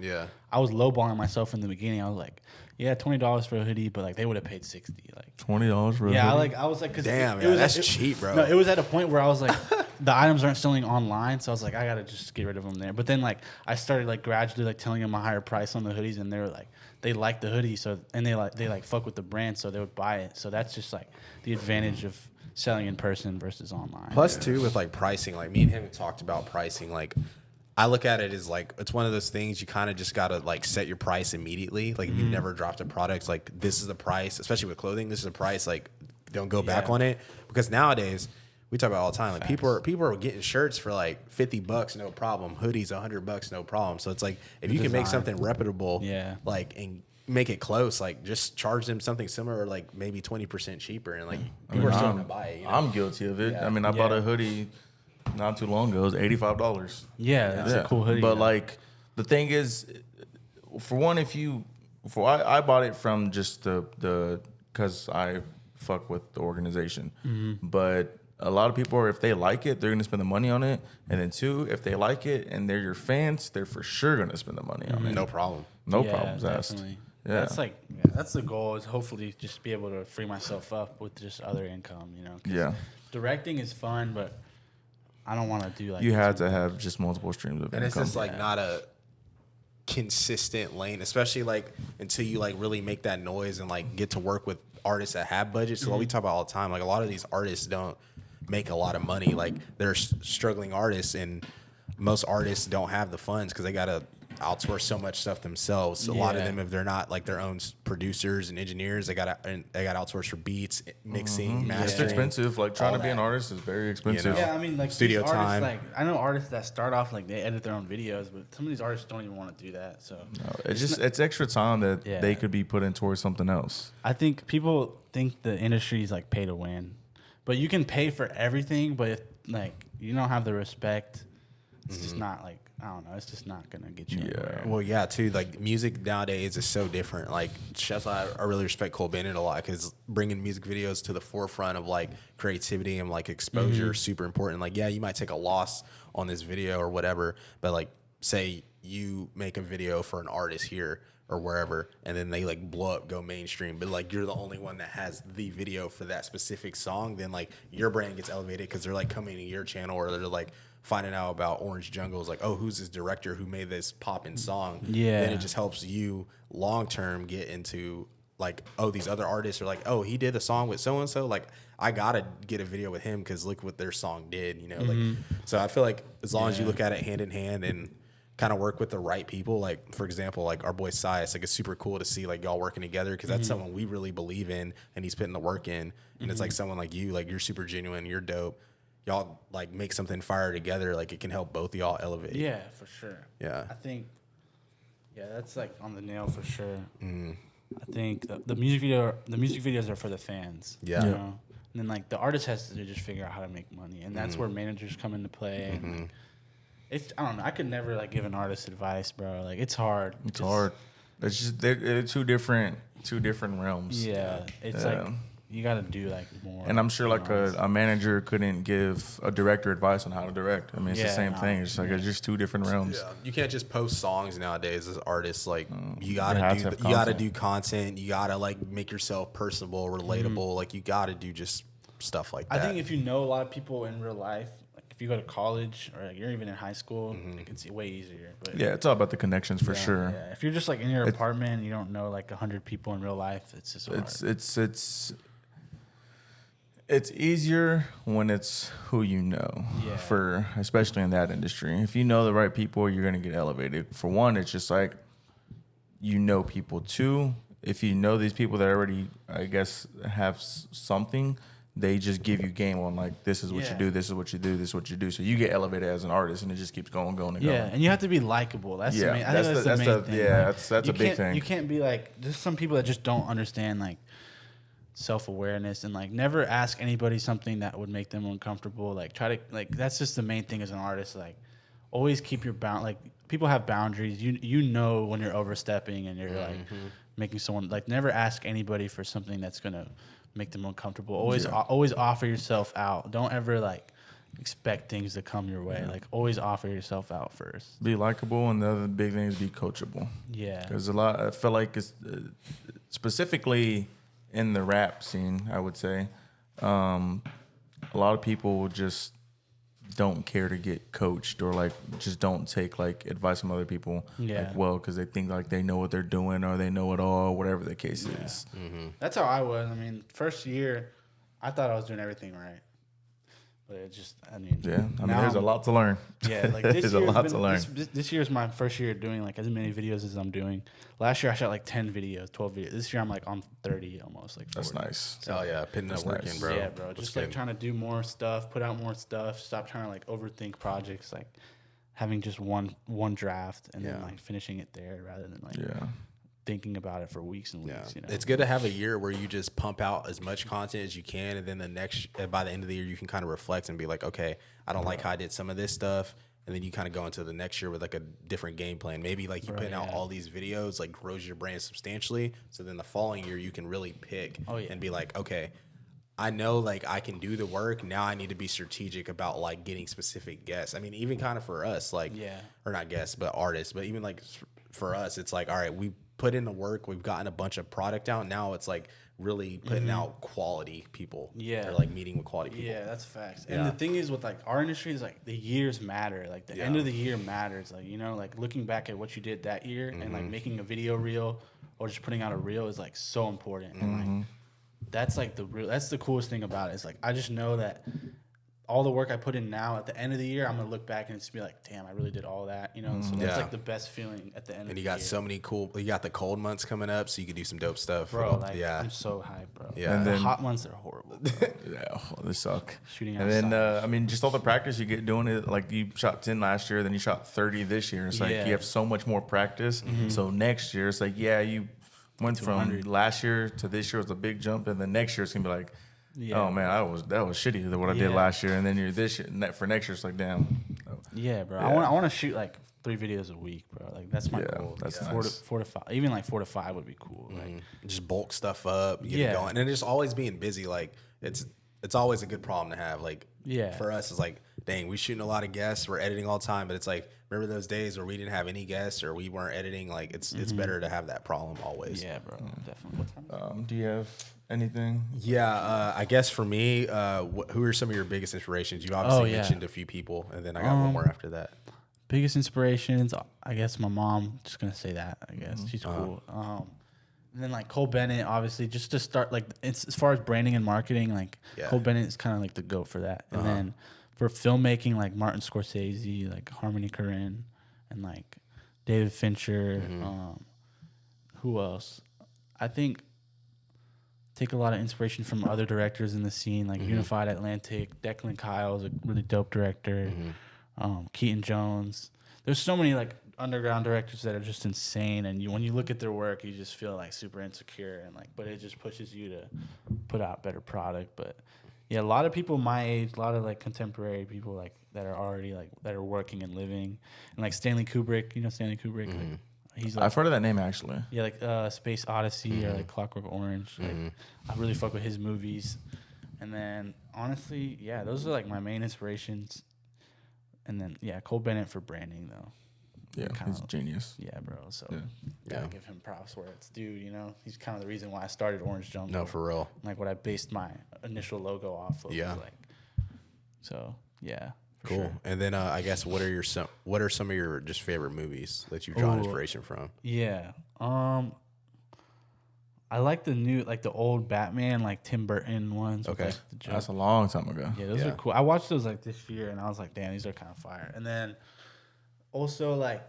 B: I was lowballing myself in the beginning. I was like, yeah, $20 for a hoodie, but like they would have paid $60. Like
C: $20 for a hoodie?
B: I was like, cause
A: damn,
B: it was
A: that's cheap, bro.
B: No, it was at a point where I was like, the items aren't selling online, so I was like, I gotta just get rid of them there. But then like I started like gradually like telling them a higher price on the hoodies, and they were like, they like the hoodie, so and they fuck with the brand, so they would buy it. So that's just like the advantage of selling in person versus online.
A: Plus, too, with like pricing, like me and him have talked about pricing. Like, I look at it as like it's one of those things you kind of just gotta like set your price immediately. Like, if you've never dropped a product, like this is the price, especially with clothing. This is the price. Like, don't go back on it, because nowadays we talk about it all the time. Like people are getting shirts for like $50, no problem. Hoodies $100, no problem. So it's like if you can make something reputable, like and make it close, like just charge them something similar, or like maybe 20% cheaper, and like people are still gonna buy it. You know?
C: I'm guilty of it. I mean, I bought a hoodie not too long ago. It was $85.
B: Yeah, that's a cool hoodie.
C: But like the thing is, for one, I bought it from just the because I fuck with the organization, but a lot of people are, if they like it, they're gonna spend the money on it. And then 2, if they like it and they're your fans, they're for sure gonna spend the money on it.
A: No problem.
C: No problems asked.
B: Definitely.
C: Yeah.
B: That's like that's the goal, is hopefully just be able to free myself up with just other income, you know. 'Cause
C: Yeah.
B: directing is fun, but I don't want to do like
C: You had to have just multiple streams of
A: And
C: income.
A: it's just like not a consistent lane, especially like until you like really make that noise and like get to work with artists that have budgets. So what we talk about all the time, like a lot of these artists don't make a lot of money. Like they're struggling artists, and most artists don't have the funds because they gotta outsource so much stuff themselves. So a lot of them, if they're not like their own producers and engineers, they gotta outsource for beats, mixing, mastering.
C: It's expensive. Like trying to be an
A: that.
C: artist is very expensive.
B: Yeah, I mean, like
A: Studio
B: these artists,
A: time.
B: like I know artists that start off like they edit their own videos, but some of these artists don't even want to do that. So
C: It's extra time that they could be put in towards something else.
B: I think people think the industry is like pay to win, but you can pay for everything, but if like you don't have the respect, it's just not like, I don't know, it's just not gonna get you anywhere.
A: Well, yeah, too. Like music nowadays is so different. Like, that's why I really respect Cole Bennett a lot, because bringing music videos to the forefront of like creativity and like exposure is super important. Like, yeah, you might take a loss on this video or whatever, but like, say you make a video for an artist here or wherever, and then they like blow up, go mainstream, but like you're the only one that has the video for that specific song, then like your brand gets elevated because they're like coming to your channel, or they're like finding out about Orange Jungle. Is like, oh, who's this director who made this poppin' song?
B: Yeah.
A: Then it just helps you long term get into like, oh, these other artists are like, oh, he did a song with so and so. Like, I gotta get a video with him because look what their song did. You know, like, so I feel like as long as you look at it hand in hand and kind of work with the right people, like for example, like our boy Sias, like it's super cool to see like y'all working together, because that's someone we really believe in, and he's putting the work in, and it's like someone like you, like you're super genuine, you're dope. Y'all like make something fire together, like it can help both of y'all elevate.
B: Yeah, for sure.
A: Yeah.
B: I think, that's like on the nail for sure. I think the music videos are for the fans.
A: Yeah.
B: You know? And then like the artist has to just figure out how to make money, and that's where managers come into play. And, like, I don't know. I could never like give an artist advice, bro. Like it's hard.
C: It's hard. It's just they're two different realms.
B: Yeah, it's like you got to do like more.
C: And I'm sure like a manager couldn't give a director advice on how to direct. I mean, it's the same thing. It's like it's just two different realms.
A: Yeah. You can't just post songs nowadays as artists. Like you gotta do content. You gotta like make yourself personable, relatable. Like you gotta do just stuff like that.
B: I think if you know a lot of people in real life, like if you go to college or like you're even in high school, it's way easier. But
C: Yeah, it's all about the connections for sure.
B: Yeah. If you're just like in your apartment and you don't know like 100 people in real life, it's just hard.
C: It's easier when it's who you know.
B: Yeah.
C: For especially in that industry, if you know the right people, you're gonna get elevated. For one, it's just like you know people. Two, if you know these people that already, I guess, have something, they just give you game on like, this is what you do, this is what you do, this is what you do. So you get elevated as an artist, and it just keeps going and going.
B: Yeah, and you have to be likable. That's the main. I think that's the main thing.
C: Yeah,
B: like,
C: that's a big thing.
B: You can't be like, there's some people that just don't understand like self-awareness, and like never ask anybody something that would make them uncomfortable. Like try to like, that's just the main thing as an artist. Like always keep your like people have boundaries. You know when you're overstepping and you're like making someone like, never ask anybody for something that's gonna make them uncomfortable. Always offer yourself out. Don't ever like expect things to come your way. Like always offer yourself out first.
C: Be likable, and the other big thing is be coachable.
B: Yeah,
C: Because I feel like it's specifically in the rap scene, I would say, a lot of people just don't care to get coached, or like just don't take like advice from other people.
B: Yeah.
C: Like, because they think like they know what they're doing, or they know it all, whatever the case is.
B: that's how I was. I mean, first year, I thought I was doing everything right, but it just, I mean,
C: Now there's a lot to learn.
B: Yeah, like this
C: There's a lot to learn.
B: This year is my first year doing like as many videos as I'm doing. Last year I shot like 10 videos, 12 videos. This year I'm like on 30 almost, like 40.
C: That's nice.
A: Oh yeah, putting that work in, bro.
B: Yeah, bro. Just like trying to do more stuff, put out more stuff. Stop trying to like overthink projects. Like having just one draft and then like finishing it there rather than like thinking about it for weeks and weeks. You know,
A: It's good to have a year where you just pump out as much content as you can, and then by the end of the year you can kind of reflect and be like, okay, I don't like how I did some of this stuff, and then you kind of go into the next year with like a different game plan. Maybe like you putting out all these videos like grows your brand substantially, so then the following year you can really pick and be like, okay, I know like I can do the work. Now I need to be strategic about like getting specific guests. I mean, even kind of for us, like, or not guests, but artists. But even like for us, it's like, all right, we put in the work. We've gotten a bunch of product out. Now it's like really putting out quality people.
B: Yeah.
A: Or like meeting with quality people.
B: Yeah, that's facts. And the thing is with like our industry is like the years matter. Like the end of the year matters. Like, you know, like looking back at what you did that year and like making a video reel or just putting out a reel is like so important. And like that's like that's the coolest thing about it. It's like I just know that all the work I put in now at the end of the year, I'm gonna look back and just be like, damn, I really did all that, you know. So that's like the best feeling at the end.
A: And
B: of the
A: you got
B: year.
A: so many cool. You got the cold months coming up, so you could do some dope stuff,
B: bro. Like,
A: yeah,
B: I'm so hyped, bro.
A: Yeah.
B: And
C: And
B: the
C: then-
B: hot months are horrible. Bro.
C: Yeah, they suck.
B: Shooting
C: And then,
B: outside.
C: I mean, just all the practice you get doing it. Like you shot 10 last year, then you shot 30 this year. It's like
B: Yeah.
C: you have so much more practice. So next year, it's like, yeah, you went from
B: 200.
C: last year to this year was a big jump, and then next year it's gonna be like,
B: Yeah.
C: oh man, that was shitty than what I did
B: Yeah.
C: last year. And then you're this year, for next year, it's like, damn.
B: Yeah, bro.
C: Yeah.
B: I want to shoot like 3 videos a week, bro. Like that's my
C: Yeah,
B: goal.
C: that's
B: Like,
C: nice.
B: 4 to 5, even like 4 to 5 would be cool. Like,
A: just bulk stuff up, get
B: Yeah.
A: it going, and just always being busy. Like it's always a good problem to have. Like
B: Yeah.
A: for us, it's like, dang, we shooting a lot of guests, we're editing all the time, but it's like, remember those days where we didn't have any guests or we weren't editing? Like it's better to have that problem always.
B: yeah, bro. Definitely. What time?
C: Do you have anything?
A: Yeah, I guess for me, who are some of your biggest inspirations? You obviously
B: yeah.
A: mentioned a few people, and then I got one more after that.
B: Biggest inspirations, I guess my mom. Just gonna say that. I guess she's cool. And then like Cole Bennett, obviously, just to start like it's as far as branding and marketing, like
A: Yeah.
B: Cole Bennett is kind of like the goat for that. And then for filmmaking, like Martin Scorsese, like Harmony Korine, and like David Fincher. Who else? I think take a lot of inspiration from other directors in the scene, like Unified Atlantic. Declan Kyle's a really dope director. Keaton Jones. There's so many like underground directors that are just insane, and when you look at their work, you just feel like super insecure and like, but it just pushes you to put out better product. But yeah, a lot of people my age, a lot of like contemporary people like that are already like that are working and living, and like Stanley Kubrick. You know Stanley Kubrick. Like, he's like,
C: I've heard of that name actually.
B: yeah, like Space Odyssey or like Clockwork Orange. Like, I really fuck with his movies. And then honestly, yeah, those are like my main inspirations. And then yeah, Cole Bennett for branding though.
C: Yeah,
B: Kinda-
C: he's a genius.
B: Yeah, bro. So
C: Yeah.
B: gotta
A: Yeah.
B: give him props where it's due. You know, he's kind of the reason why I started Orange Jungle.
A: No, for real.
B: Like what I based my initial logo off of.
A: Yeah.
B: Like, so yeah. For
A: Cool.
B: sure.
A: And then I guess what are some of your just favorite movies that you've drawn
B: Ooh.
A: inspiration from?
B: Yeah. I like the old Batman, like Tim Burton ones. with,
A: Okay.
B: like, the
C: That's
B: Joker.
C: a long time ago.
B: Yeah, those
A: Yeah.
B: are cool. I watched those like this year, and I was like, damn, these are kind of fire. And then also like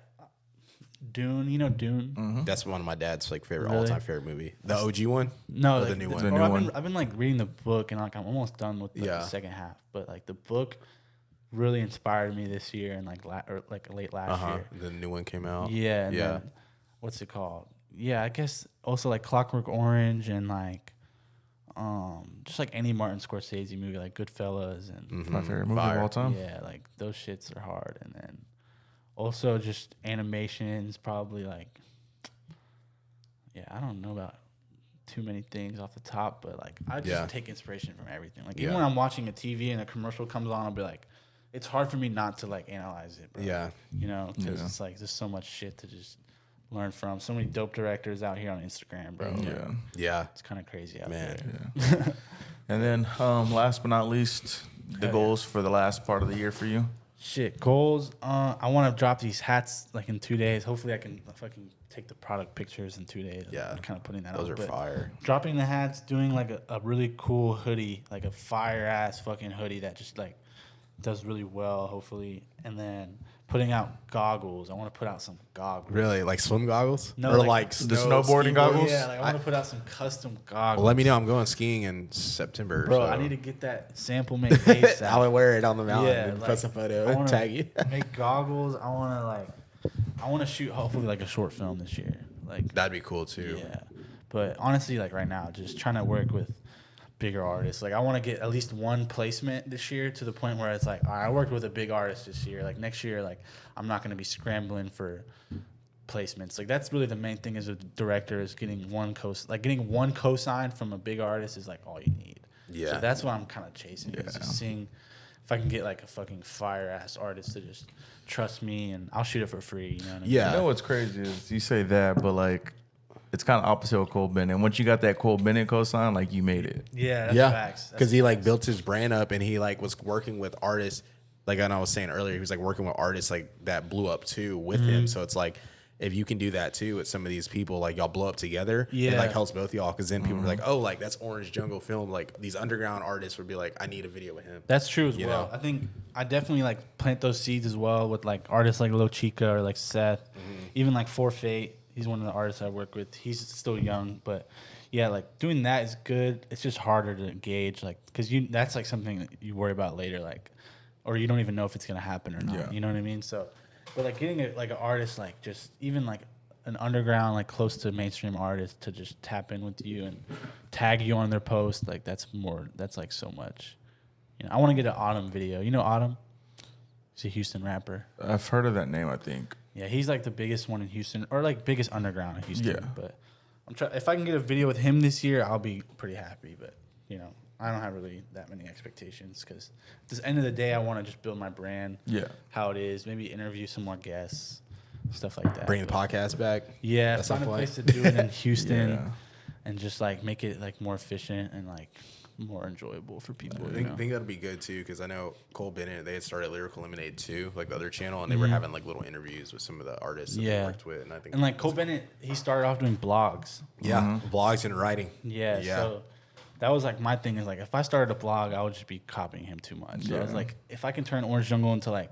B: Dune, you know Dune?
A: That's one of my dad's like favorite
B: Really?
A: all-time favorite movie. The OG one?
B: No,
A: Or
B: like,
A: the new one?
C: the
B: or
C: new
B: I've
C: one.
B: been, I've been like reading the book, and like I'm almost done with like,
A: Yeah.
B: the second half. But like the book really inspired me this year, and like late last year.
A: The new one came out.
B: Yeah, and
A: Yeah.
B: then, what's it called? Yeah, I guess also like Clockwork Orange and like just like any Martin Scorsese movie, like Goodfellas and
C: It's my favorite movie
A: Fire.
C: of all time.
B: yeah, like those shits are hard. And then also just animations, probably like I don't know about too many things off the top, but like I just
A: Yeah.
B: take inspiration from everything. Like
A: Yeah.
B: even when I'm watching a TV and a commercial comes on, I'll be like, it's hard for me not to like analyze it, bro.
A: Yeah.
B: You know, because
C: Yeah.
B: it's like there's so much shit to just learn from. So many dope directors out here on Instagram, bro.
C: Yeah.
A: Yeah.
B: It's kind of crazy out
A: Man.
B: there.
C: Yeah. And then, last but not least, the goals for the last part of the year for you.
B: Shit, goals. I want to drop these hats like in 2 days. Hopefully, I can fucking take the product pictures in 2 days.
A: Yeah.
B: I'm kind of putting that
A: Those
B: out.
A: are
B: but
A: fire.
B: Dropping the hats, doing like a really cool hoodie, like a fire ass fucking hoodie that just like does really well, hopefully. And then putting out goggles. I want to put out some goggles.
A: Really? Like swim goggles?
B: No,
A: or
B: like
A: like
C: the snowboarding
A: skateboarding?
C: goggles?
B: Yeah, like I want to put out some custom goggles.
A: Well, let me know. I'm going skiing in September.
B: Bro,
A: so
B: I need to get that sample made ASAP.
A: I'll wear it on the mountain
B: Yeah,
A: and
B: like,
A: post a photo
B: I
A: and
B: wanna
A: tag you.
B: make goggles. I want to shoot hopefully like a short film this year. Like
A: That'd be cool too.
B: yeah. But honestly, like right now, just trying to work with bigger artists. Like I want to get at least one placement this year to the point where it's like, all right, I worked with a big artist this year. Like next year, like I'm not going to be scrambling for placements. Like that's really the main thing as a director is getting one cosign from a big artist is like all you need.
A: Yeah.
B: So that's what I'm kind of chasing. Is just seeing if I can get like a fucking fire ass artist to just trust me and I'll shoot it for free. You know what I mean?
A: Yeah.
C: You know what's crazy is you say that, but like, it's kind of opposite of Cole Bennett. And once you got that Cole Bennett cosign, like you made it.
B: Yeah. That's
A: Yeah.
B: facts.
A: Because he like built his brand up and he like was working with artists. Like I was saying earlier, he was like working with artists like that blew up too with him. So it's like if you can do that too with some of these people, like y'all blow up together, it
B: Yeah.
A: like helps both y'all. Because then people are like, oh, like that's Orange Jungle Film. Like these underground artists would be like, I need a video with him.
B: That's true as
A: You
B: well.
A: know?
B: I think I definitely like plant those seeds as well with like artists like Lil Chica or like Seth, even like Forfeit. He's one of the artists I work with. He's still young, but yeah, like doing that is good. It's just harder to gauge, like, because that's like something that you worry about later, like, or you don't even know if it's gonna happen or not.
C: Yeah.
B: You know what I mean? So, but like getting like an artist, like just even like an underground, like close to mainstream artist to just tap in with you and tag you on their post, like that's like so much. You know, I want to get an Autumn video. You know Autumn? He's a Houston rapper.
C: I've heard of that name, I think.
B: Yeah, he's like the biggest one in Houston, or like biggest underground in Houston.
C: Yeah.
B: But if I can get a video with him this year, I'll be pretty happy. But you know, I don't have really that many expectations because at the end of the day, I want to just build my brand.
C: Yeah.
B: How it is, maybe interview some more guests, stuff like that.
A: Bring the podcast back.
B: Yeah,
A: at some
B: find a
A: point.
B: place to do it in Houston,
C: Yeah.
B: and just like make it like more efficient and like more enjoyable for people.
A: I
B: you
A: think,
B: know?
A: think that'll be good too, because I know Cole Bennett, they had started Lyrical Lemonade too, like the other channel, and they were having like little interviews with some of the artists that they worked with, and I think
B: And like Cole Bennett, he started off doing blogs.
A: vlogs and writing.
B: Yeah, so that was like my thing is like if I started a blog, I would just be copying him too much. So I was like, if I can turn Orange Jungle into like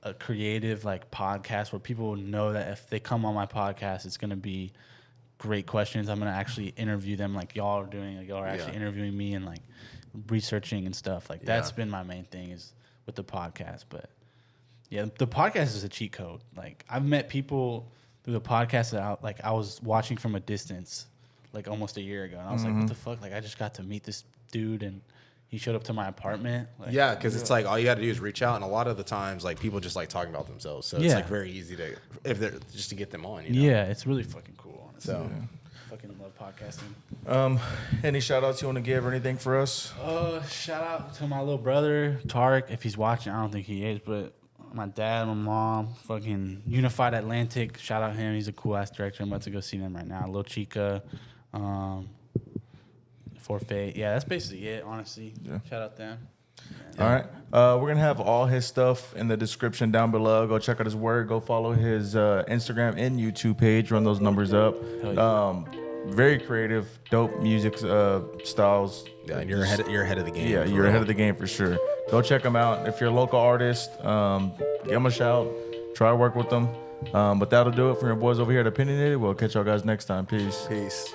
B: a creative like podcast where people know that if they come on my podcast, it's gonna be great questions. I'm gonna actually interview them like y'all are doing. Like y'all are actually interviewing me and like researching and stuff. Like that's been my main thing is with the podcast. But yeah, the podcast is a cheat code. Like I've met people through the podcast that I was watching from a distance like almost a year ago, and I was like, what the fuck? Like I just got to meet this dude and he showed up to my apartment. Like,
A: Yeah, because it's like all you got to do is reach out, and a lot of the times, like people just like talking about themselves, so it's like very easy to if they're just to get them on. You know?
B: Yeah, it's really fucking cool. Honestly.
A: So
B: Fucking love podcasting.
C: Any shout outs you want to give or anything for us?
B: Shout out to my little brother Tarek if he's watching. I don't think he is, but my dad, my mom, fucking Unified Atlantic. Shout out him. He's a cool ass director. I'm about to go see them right now. Lil Chica, Forfeit. Yeah, that's basically it. Honestly, shout out them.
C: All right. We're going to have all his stuff in the description down below. Go check out his work. Go follow his Instagram and YouTube page. Run those numbers up. Very creative, dope music styles.
A: yeah, and you're ahead of the game.
C: Yeah, you're ahead of the game for sure. Go check them out. If you're a local artist, give them a shout. Try to work with them. But that'll do it for your boys over here at Opinionated. We'll catch y'all guys next time. Peace.
A: Peace.